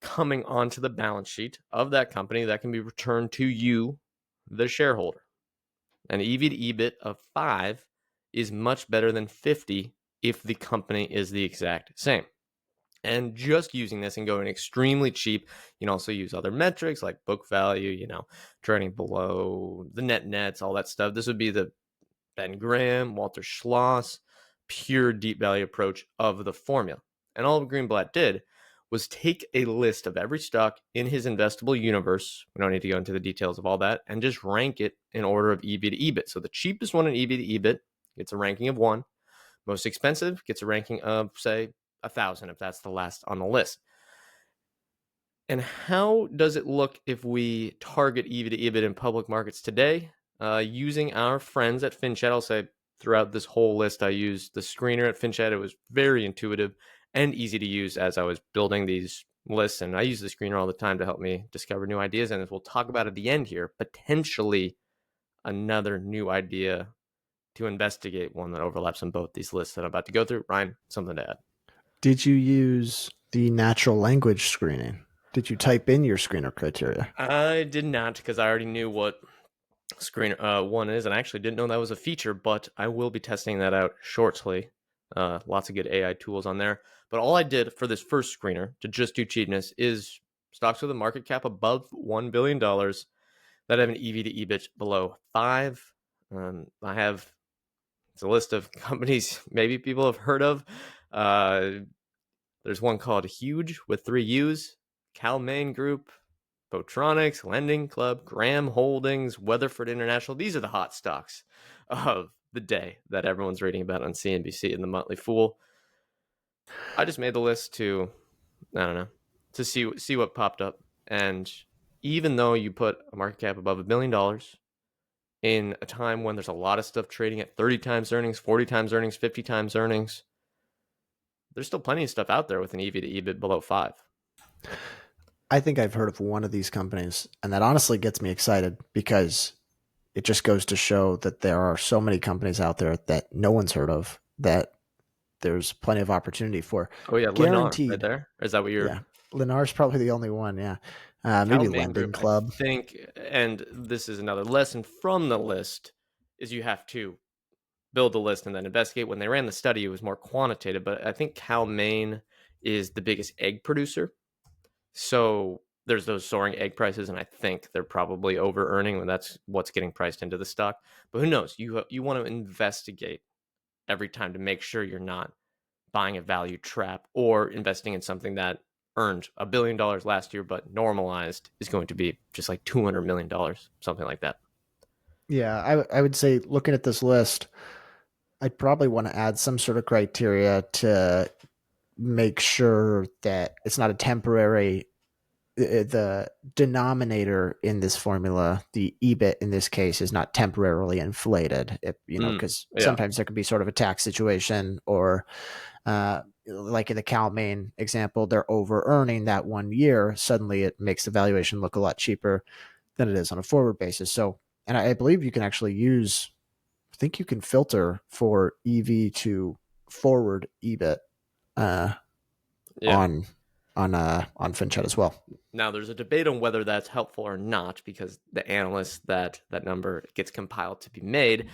coming onto the balance sheet of that company that can be returned to you, the shareholder. An EV to EBIT of 5 is much better than 50 if the company is the exact same. And just using this and going extremely cheap, you can also use other metrics like book value, trading below the nets, all that stuff. This would be the Ben Graham, Walter Schloss, pure deep value approach of the formula. And all Greenblatt did was take a list of every stock in his investable universe. We don't need to go into the details of all that, and just rank it in order of EV to EBIT. So the cheapest one in EV to EBIT gets a ranking of 1. Most expensive gets a ranking of, say, 1,000, if that's the last on the list. And how does it look if we target EV to EBIT in public markets today? Using our friends at FinChat, I'll say throughout this whole list, I used the screener at FinChat. It was very intuitive and easy to use as I was building these lists. And I use the screener all the time to help me discover new ideas. And as we'll talk about at the end here, potentially another new idea to investigate, one that overlaps on both these lists that I'm about to go through. Ryan, something to add? Did you use the natural language screening? Did you type in your screener criteria? I did not, because I already knew what screener one is, and I actually didn't know that was a feature, but I will be testing that out shortly. Lots of good AI tools on there. But all I did for this first screener, to just do cheapness, is stocks with a market cap above $1 billion that have an EV to EBIT below 5. It's a list of companies maybe people have heard of. There's one called Huge with 3 U's, Cal-Maine Group, Botronics, Lending Club, Graham Holdings, Weatherford International. These are the hot stocks of the day that everyone's reading about on CNBC and the Motley Fool. I just made the list to see what popped up. And even though you put a market cap above $1 billion in a time when there's a lot of stuff trading at 30 times earnings, 40 times earnings, 50 times earnings, there's still plenty of stuff out there with an EV to EBIT below 5. I think I've heard of one of these companies, and that honestly gets me excited because it just goes to show that there are so many companies out there that no one's heard of that there's plenty of opportunity for. Oh yeah, Guaranteed. Lennar right there. Or is that what you're? Yeah, Lennar's probably the only one. Yeah, maybe Cal-Maine Lending Group, Club. I think, and this is another lesson from the list, is you have to build the list and then investigate. When they ran the study, it was more quantitative, but I think Cal-Maine is the biggest egg producer. So there's those soaring egg prices, and I think they're probably over earning, and that's what's getting priced into the stock. But who knows? You want to investigate every time to make sure you're not buying a value trap or investing in something that earned $1 billion last year, but normalized is going to be just like $200 million, something like that. Yeah, I would say looking at this list, I'd probably want to add some sort of criteria to make sure that it's not a temporary. The denominator in this formula, the EBIT in this case, is not temporarily inflated. Because sometimes there could be sort of a tax situation, or like in the Cal-Maine example, they're over earning that 1 year. Suddenly, it makes the valuation look a lot cheaper than it is on a forward basis. So, and I believe you can actually use. I think you can filter for EV to forward EBIT on FinChat as well. Now, there's a debate on whether that's helpful or not, because the analysts that number gets compiled to be made,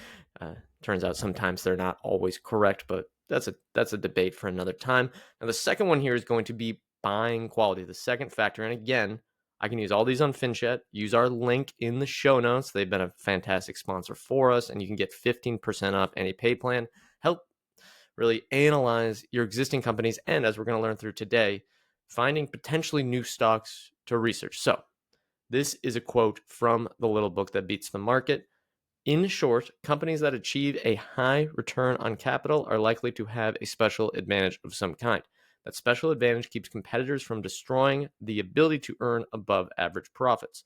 turns out sometimes they're not always correct, but that's a debate for another time. Now, the second one here is going to be buying quality, the second factor. And again, I can use all these on FinChat. Use our link in the show notes. They've been a fantastic sponsor for us, and you can get 15% off any pay plan. Help really analyze your existing companies, and as we're going to learn through today, finding potentially new stocks to research. So this is a quote from the little book that beats the market. In short, companies that achieve a high return on capital are likely to have a special advantage of some kind. That special advantage keeps competitors from destroying the ability to earn above average profits.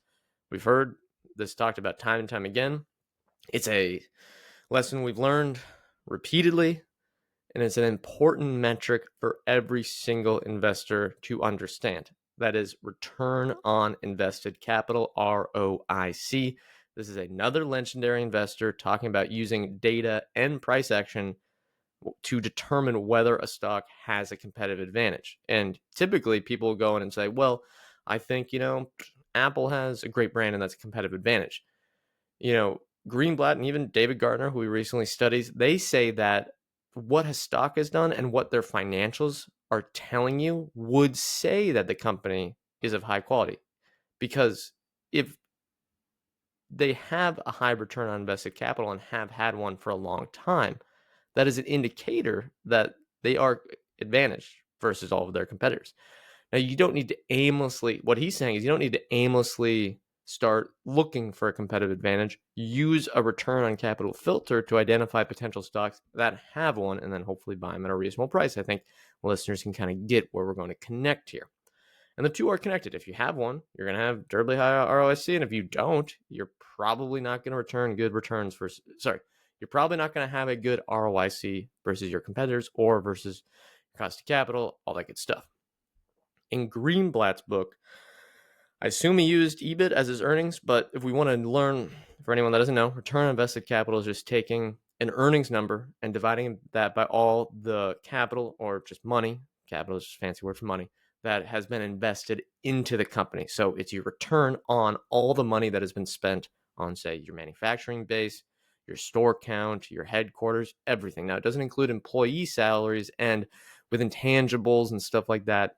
We've heard this talked about time and time again. It's a lesson we've learned repeatedly, and it's an important metric for every single investor to understand. That is return on invested capital, ROIC. This is another legendary investor talking about using data and price action to determine whether a stock has a competitive advantage. And typically people will go in and say, well, I think, Apple has a great brand and that's a competitive advantage. Greenblatt and even David Gardner, who we recently studied, they say that what a stock has done and what their financials are telling you would say that the company is of high quality. Because if they have a high return on invested capital and have had one for a long time, that is an indicator that they are advantaged versus all of their competitors. Now, you don't need to aimlessly, what he's saying is you don't need to aimlessly start looking for a competitive advantage. Use a return on capital filter to identify potential stocks that have one, and then hopefully buy them at a reasonable price. I think listeners can kind of get where we're going to connect here. And the two are connected. If you have one, you're going to have durably high ROIC. And if you don't, you're probably not going to return good returns you're probably not going to have a good ROIC versus your competitors or versus cost of capital, all that good stuff. In Greenblatt's book, I assume he used EBIT as his earnings, but if we want to learn, for anyone that doesn't know, return on invested capital is just taking an earnings number and dividing that by all the capital, or just money. Capital is just a fancy word for money, that has been invested into the company. So it's your return on all the money that has been spent on, say, your manufacturing base, your store count, your headquarters, everything. Now, it doesn't include employee salaries, and with intangibles and stuff like that,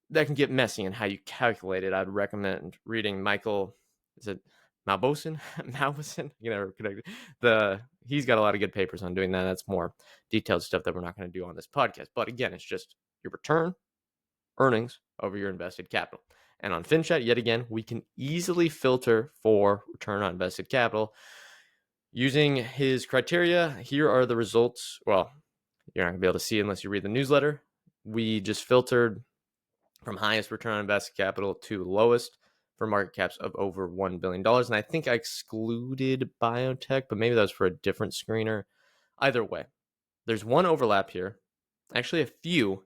that can get messy in how you calculate it. I'd recommend reading Michael, is it Mauboussin? Mauboussin? He's got a lot of good papers on doing that. That's more detailed stuff that we're not going to do on this podcast. But again, it's just your return, earnings over your invested capital. And on FinChat, yet again, we can easily filter for return on invested capital using his criteria. Here are the results. Well, you're not going to be able to see unless you read the newsletter. We just filtered from highest return on invested capital to lowest for market caps of over $1 billion. And I think I excluded biotech, but maybe that was for a different screener. Either way, there's one overlap here. Actually, a few.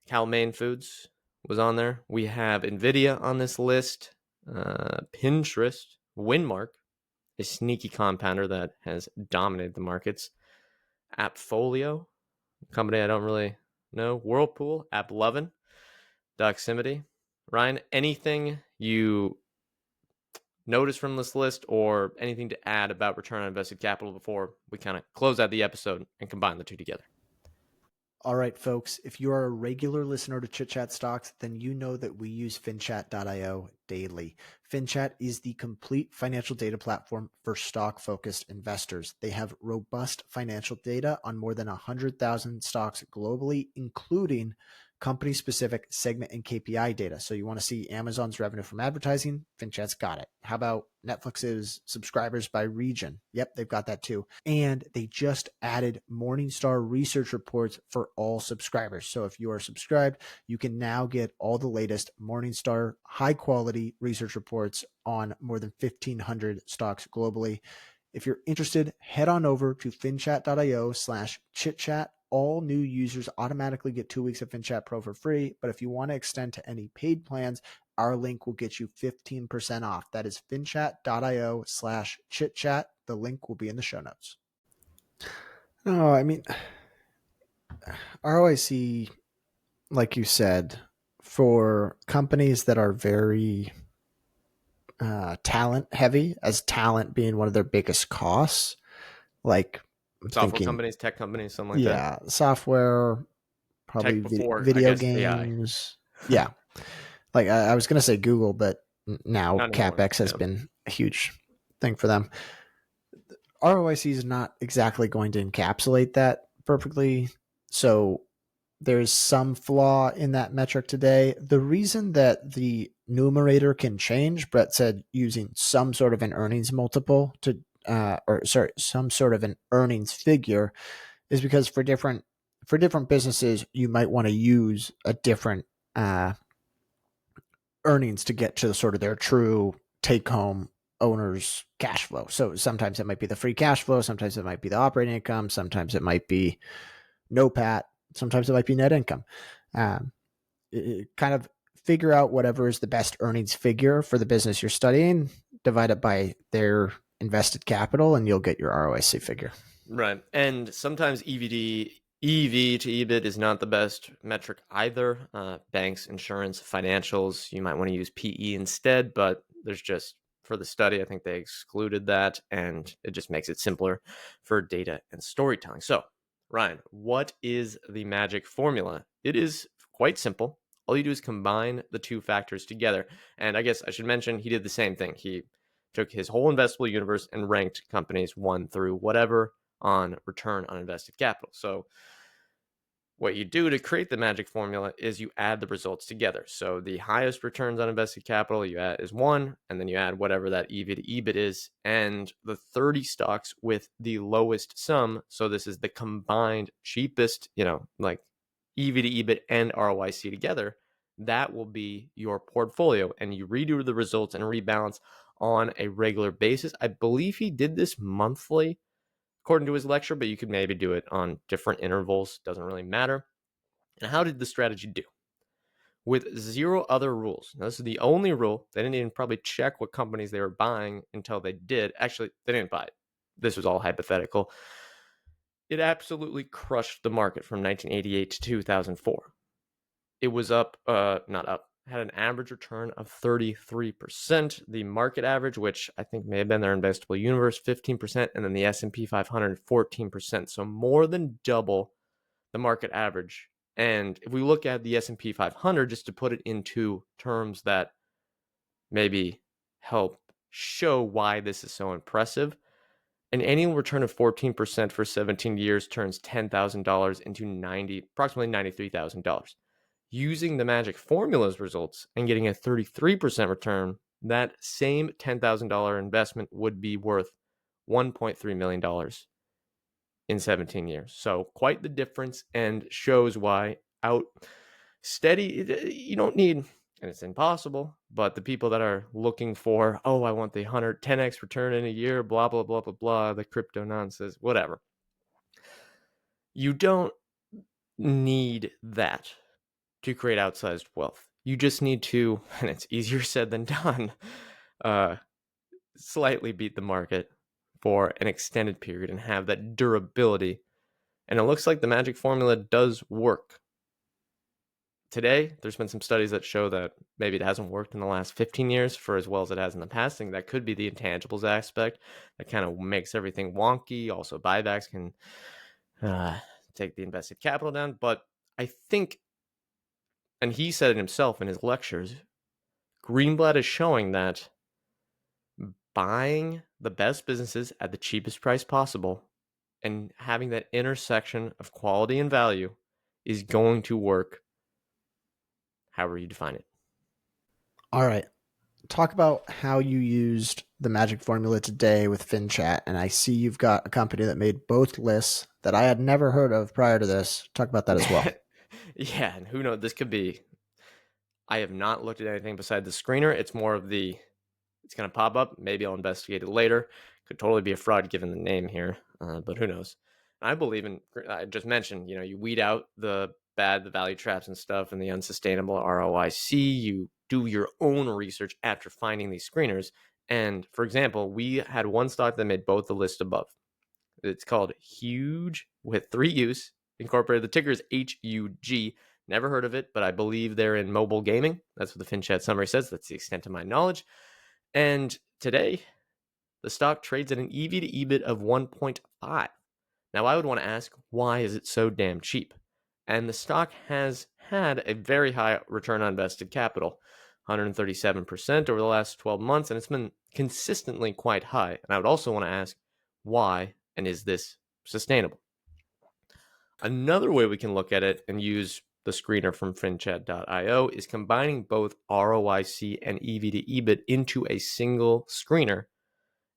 Cal-Maine Foods was on there. We have NVIDIA on this list. Pinterest, Winmark, a sneaky compounder that has dominated the markets. Appfolio, a company I don't really know. Whirlpool, AppLovin, Doximity. Ryan, anything you notice from this list or anything to add about return on invested capital before we kind of close out the episode and combine the two together? All right, folks, if you are a regular listener to Chit Chat Stocks, then you know that we use FinChat.io daily. FinChat is the complete financial data platform for stock-focused investors. They have robust financial data on more than 100,000 stocks globally, including company-specific segment and KPI data. So you want to see Amazon's revenue from advertising? FinChat's got it. How about Netflix's subscribers by region? Yep, they've got that too. And they just added Morningstar research reports for all subscribers. So if you are subscribed, you can now get all the latest Morningstar high-quality research reports on more than 1,500 stocks globally. If you're interested, head on over to finchat.io/chitchat. All new users automatically get 2 weeks of FinChat Pro for free. But if you want to extend to any paid plans, our link will get you 15% off. That is finchat.io/chitchat. The link will be in the show notes. No, I mean, ROIC, like you said, for companies that are very talent heavy, as talent being one of their biggest costs, like Software companies, tech companies, something like that. Yeah, software, probably video games. Yeah. Like I was going to say Google, but now CapEx has been a huge thing for them. ROIC is not exactly going to encapsulate that perfectly. So there's some flaw in that metric today. The reason that the numerator can change, Brett said, using some sort of an earnings multiple to some sort of an earnings figure, is because for different businesses, you might want to use a different earnings to get to sort of their true take-home owner's cash flow. So sometimes it might be the free cash flow, sometimes it might be the operating income, sometimes it might be NOPAT, sometimes it might be net income. Kind of figure out whatever is the best earnings figure for the business you're studying, divide it by their invested capital, and you'll get your ROIC figure. Right. And sometimes EV to EBIT is not the best metric either. Banks, insurance, financials, you might want to use PE instead, but there's just, for the study, I think they excluded that, and it just makes it simpler for data and storytelling. So, Ryan, what is the magic formula? It is quite simple. All you do is combine the two factors together. And I guess I should mention he did the same thing. He took his whole investable universe and ranked companies 1 through whatever on return on invested capital. So what you do to create the magic formula is you add the results together. So the highest returns on invested capital you add is 1, and then you add whatever that EV to EBIT is, and the 30 stocks with the lowest sum. So this is the combined cheapest, like EV to EBIT and ROIC together. that will be your portfolio. And you redo the results and rebalance on a regular basis. I believe he did this monthly, according to his lecture, but you could maybe do it on different intervals. Doesn't really matter. And how did the strategy do? With zero other rules. Now, this is the only rule. They didn't even probably check what companies they were buying until they did. Actually, they didn't buy it. This was all hypothetical. It absolutely crushed the market from 1988 to 2004. It was up, not up, had an average return of 33%. The market average, which I think may have been their investable universe, 15%, and then the S&P 500, 14%. So more than double the market average. And if we look at the S&P 500, just to put it into terms that maybe help show why this is so impressive, an annual return of 14% for 17 years turns $10,000 into approximately $93,000. Using the magic formulas results and getting a 33% return, that same $10,000 investment would be worth $1.3 million in 17 years. So quite the difference, and shows why out steady, you don't need, and it's impossible, but the people that are looking for, oh, I want the 110x return in a year, blah, blah, blah, blah, blah, the crypto nonsense, whatever. You don't need that to create outsized wealth. You just need to, and it's easier said than done, slightly beat the market for an extended period and have that durability. And it looks like the magic formula does work. Today, there's been some studies that show that maybe it hasn't worked in the last 15 years for as well as it has in the past. I think that could be the intangibles aspect that kind of makes everything wonky. Also, buybacks can take the invested capital down. But I think, and he said it himself in his lectures, Greenblatt is showing that buying the best businesses at the cheapest price possible and having that intersection of quality and value is going to work however you define it. All right. Talk about how you used the magic formula today with FinChat. And I see you've got a company that made both lists that I had never heard of prior to this. Talk about that as well. Yeah, and who knows? This could be, I have not looked at anything beside the screener. It's more of the, it's going to pop up. Maybe I'll investigate it later. Could totally be a fraud given the name here, but who knows? I believe in, I just mentioned, you weed out the bad, the value traps and stuff, and the unsustainable ROIC. You do your own research after finding these screeners. And for example, we had one stock that made both the list above. It's called Huge with 3 U's. Incorporated. The ticker is HUG. Never heard of it, but I believe they're in mobile gaming. That's what the FinChat summary says. That's the extent of my knowledge. And today, the stock trades at an EV to EBIT of 1.5. Now, I would want to ask, why is it so damn cheap? And the stock has had a very high return on invested capital, 137% over the last 12 months, and it's been consistently quite high. And I would also want to ask, why, and is this sustainable? Another way we can look at it and use the screener from finchat.io is combining both ROIC and EV to EBIT into a single screener,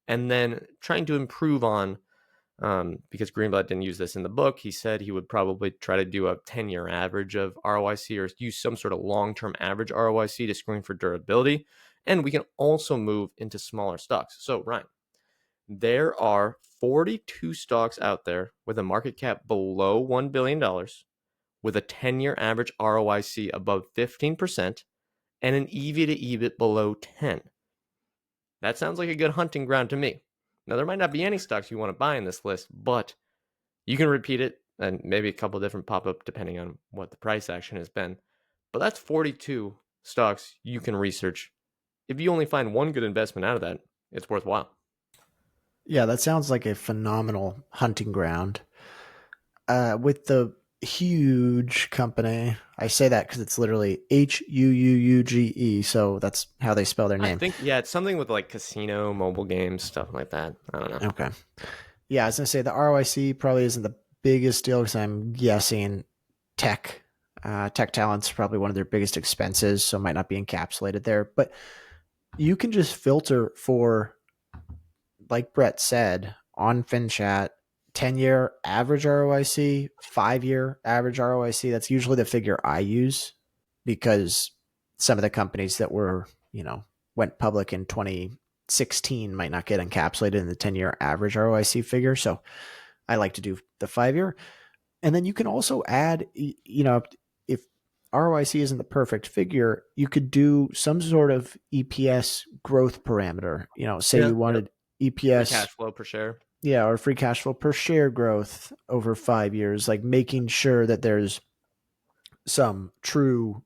and then trying to improve on, because Greenblatt didn't use this in the book, he said he would probably try to do a 10-year average of ROIC or use some sort of long-term average ROIC to screen for durability. And we can also move into smaller stocks. So, Ryan, there are 42 stocks out there with a market cap below $1 billion, with a 10-year average ROIC above 15%, and an EV to EBIT below 10. That sounds like a good hunting ground to me. Now, there might not be any stocks you want to buy in this list, but you can repeat it and maybe a couple different pop up depending on what the price action has been. But that's 42 stocks you can research. If you only find one good investment out of that, it's worthwhile. Yeah, that sounds like a phenomenal hunting ground. With the Huge company, I say that because it's literally HUUUGE, so that's how they spell their name. I think, yeah, it's something with like casino, mobile games, stuff like that. I don't know. Okay. Yeah, I was going to say the ROIC probably isn't the biggest deal because I'm guessing tech talent's probably one of their biggest expenses, so it might not be encapsulated there. But you can just filter for, like Brett said, on FinChat, 10-year average ROIC, 5-year average ROIC. That's usually the figure I use because some of the companies that went public in 2016 might not get encapsulated in the 10-year average ROIC figure. So I like to do the 5-year. And then you can also add, if ROIC isn't the perfect figure, you could do some sort of EPS growth parameter. Say you wanted EPS free cash flow per share. Yeah, or free cash flow per share growth over 5 years, like making sure that there's some true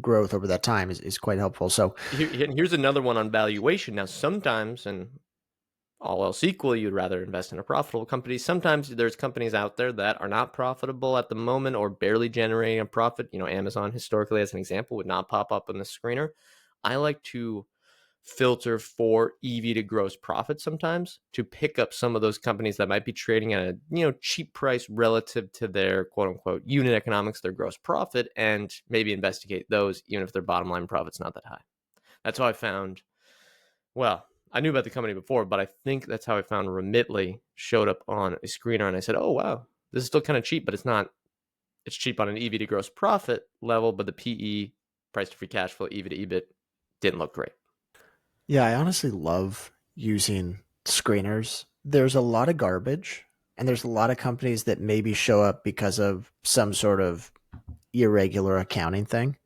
growth over that time is quite helpful. So here's another one on valuation. Now, sometimes, and all else equal, you'd rather invest in a profitable company. Sometimes there's companies out there that are not profitable at the moment or barely generating a profit. Amazon historically, as an example, would not pop up on the screener. I like to filter for EV to gross profit sometimes to pick up some of those companies that might be trading at a cheap price relative to their quote unquote unit economics, their gross profit, and maybe investigate those even if their bottom line profit's not that high. That's how I found, I knew about the company before, but I think that's how I found Remitly showed up on a screener, and I said, oh wow, this is still kind of cheap, but it's cheap on an EV to gross profit level, but the PE, price to free cash flow, EV to EBIT, didn't look great. yeah, I honestly love using screeners. There's a lot of garbage, and there's a lot of companies that maybe show up because of some sort of irregular accounting thing,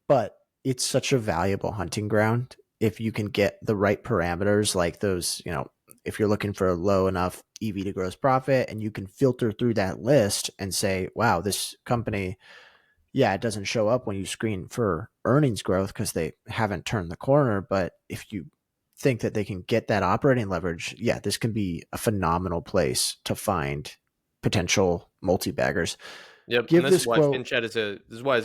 but it's such a valuable hunting ground if you can get the right parameters, like those, if you're looking for a low enough EV to gross profit, and you can filter through that list and say, wow, this company, it doesn't show up when you screen for earnings growth because they haven't turned the corner. But if you think that they can get that operating leverage, this can be a phenomenal place to find potential multi-baggers. Yep, Give and this this is why quote. a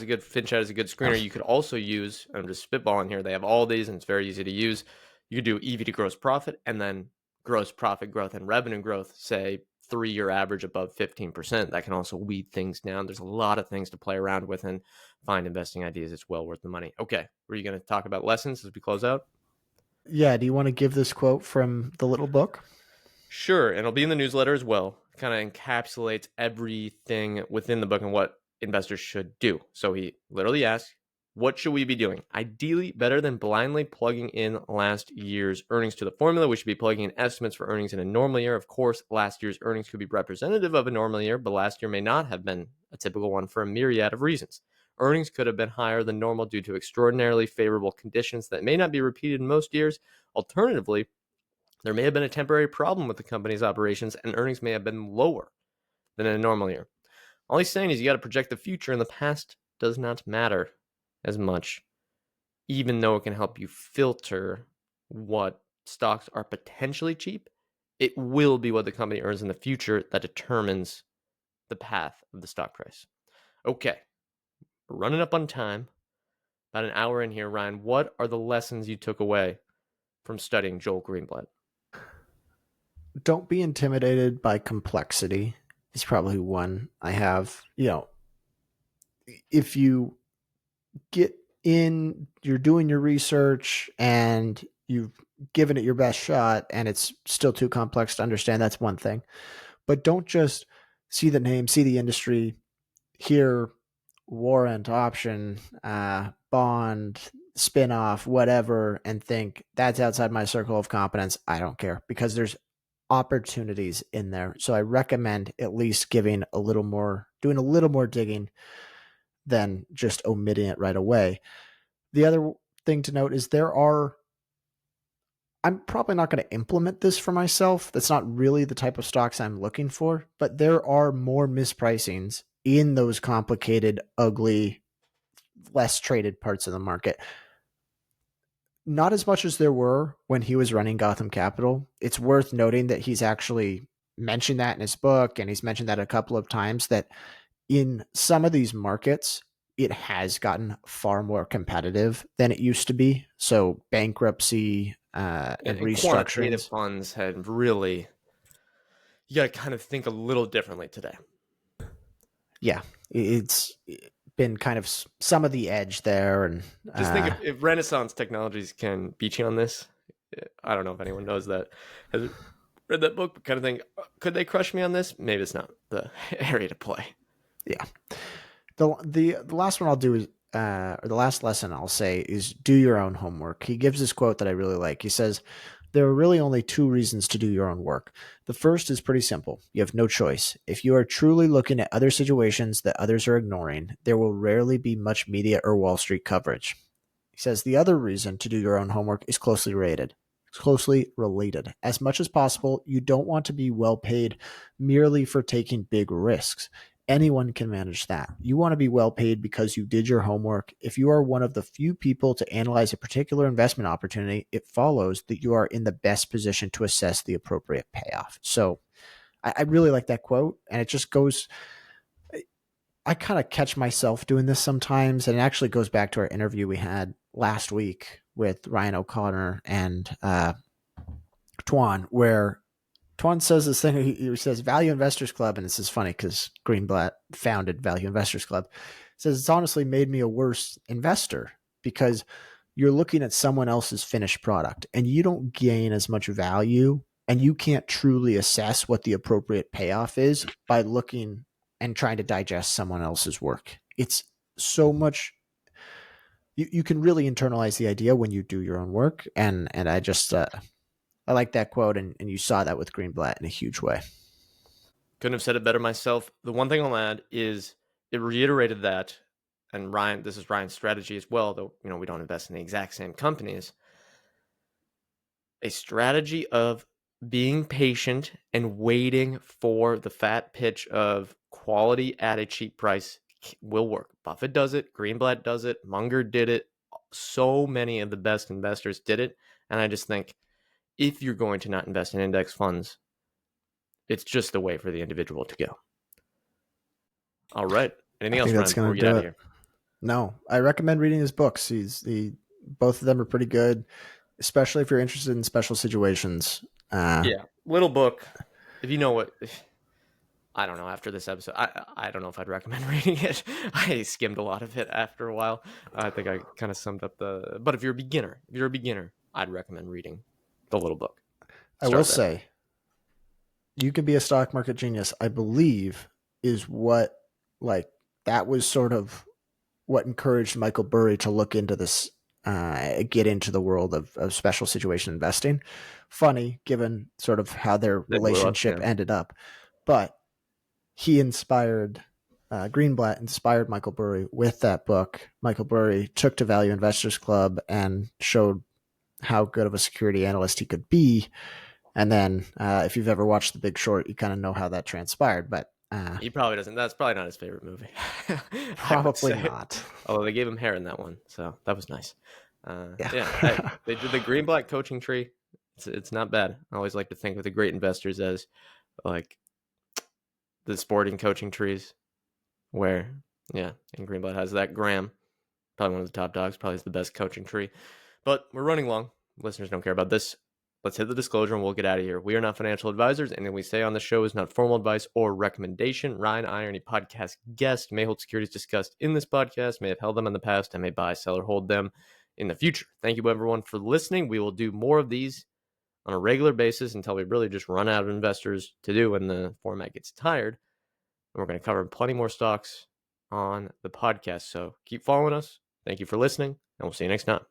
good FinChat is a good screener. You could also use, I'm just spitballing here, they have all these and it's very easy to use. You could do EV to gross profit and then gross profit growth and revenue growth, say 3-year average above 15%. That can also weed things down. There's a lot of things to play around with and find investing ideas. It's well worth the money. Okay, were you going to talk about lessons as we close out? Yeah, do you want to give this quote from the little book? Sure, and it'll be in the newsletter as well. It kind of encapsulates everything within the book and what investors should do. So he literally asks, what should we be doing? Ideally, better than blindly plugging in last year's earnings to the formula, we should be plugging in estimates for earnings in a normal year. Of course, last year's earnings could be representative of a normal year, but last year may not have been a typical one for a myriad of reasons. Earnings could have been higher than normal due to extraordinarily favorable conditions that may not be repeated in most years. Alternatively, there may have been a temporary problem with the company's operations and earnings may have been lower than in a normal year. All he's saying is you got to project the future, and the past does not matter as much, even though it can help you filter what stocks are potentially cheap. It will be what the company earns in the future that determines the path of the stock price. Okay, we're running up on time. About an hour in here, Ryan. What are the lessons you took away from studying Joel Greenblatt? Don't be intimidated by complexity is probably one I have. If you get in, you're doing your research and you've given it your best shot and it's still too complex to understand, that's one thing. But don't just see the name, see the industry, hear warrant, option, bond, spin-off, whatever, and think that's outside my circle of competence. I don't care, because there's opportunities in there. So I recommend at least doing a little more digging than just omitting it right away. The other thing to note is I'm probably not going to implement this for myself. That's not really the type of stocks I'm looking for, but there are more mispricings in those complicated, ugly, less traded parts of the market. Not as much as there were when he was running Gotham Capital. It's worth noting that he's actually mentioned that in his book, and he's mentioned that a couple of times, that in some of these markets, it has gotten far more competitive than it used to be. So bankruptcy and restructurings. Quantitative funds had really, you got to kind of think a little differently today. Yeah, it's been kind of some of the edge there. And just think if Renaissance Technologies can beat you on this, I don't know if anyone knows that, has read that book, but kind of think, could they crush me on this? Maybe it's not the area to play. Yeah. The last one I'll do or the last lesson I'll say is do your own homework. He gives this quote that I really like. He says, there are really only two reasons to do your own work. The first is pretty simple. You have no choice. If you are truly looking at other situations that others are ignoring, there will rarely be much media or Wall Street coverage. He says the other reason to do your own homework is closely related. As much as possible, you don't want to be well paid merely for taking big risks. Anyone can manage that. You want to be well paid because you did your homework. If you are one of the few people to analyze a particular investment opportunity, it follows that you are in the best position to assess the appropriate payoff. So I really like that quote. And it just goes, I kind of catch myself doing this sometimes. And it actually goes back to our interview we had last week with Ryan O'Connor and Tuan, where Tuan says this thing. He says Value Investors Club, and this is funny because Greenblatt founded Value Investors Club. Says it's honestly made me a worse investor because you're looking at someone else's finished product and you don't gain as much value, and you can't truly assess what the appropriate payoff is by looking and trying to digest someone else's work. It's so much. You can really internalize the idea when you do your own work, and I just I like that quote, and you saw that with Greenblatt in a huge way. Couldn't have said it better myself. The one thing I'll add is it reiterated that, and Ryan, this is Ryan's strategy as well, though, we don't invest in the exact same companies. A strategy of being patient and waiting for the fat pitch of quality at a cheap price will work. Buffett does it. Greenblatt does it. Munger did it. So many of the best investors did it. And I just think if you're going to not invest in index funds, it's just the way for the individual to go. All right. Anything else, Ryan, before we get out of here? No, I recommend reading his books. Both of them are pretty good, especially if you're interested in special situations. Yeah, little book. If you know what, I don't know. After this episode, I don't know if I'd recommend reading it. I skimmed a lot of it after a while. I think I kind of summed up But if you're a beginner, I'd recommend reading the little book. I will say, you can be a stock market genius, I believe, is what, like, that was sort of what encouraged Michael Burry to look into this, get into the world of special situation investing. Funny, given sort of how their relationship ended up. But he inspired, Greenblatt inspired Michael Burry with that book. Michael Burry took to Value Investors Club and showed how good of a security analyst he could be. And then if you've ever watched The Big Short, you kind of know how that transpired. But he probably doesn't. That's probably not his favorite movie. Probably not. Although they gave him hair in that one, so that was nice. Hey, they did the Greenblatt coaching tree. It's not bad. I always like to think of the great investors as like the sporting coaching trees, where and Greenblatt has that. Graham, probably one of the top dogs, probably is the best coaching tree. But we're running long. Listeners don't care about this. Let's hit the disclosure and we'll get out of here. We are not financial advisors. Anything we say on the show is not formal advice or recommendation. Ryan, I, or any podcast guest may hold securities discussed in this podcast, may have held them in the past, and may buy, sell, or hold them in the future. Thank you, everyone, for listening. We will do more of these on a regular basis until we really just run out of investors to do and the format gets tired. And we're going to cover plenty more stocks on the podcast. So keep following us. Thank you for listening, and we'll see you next time.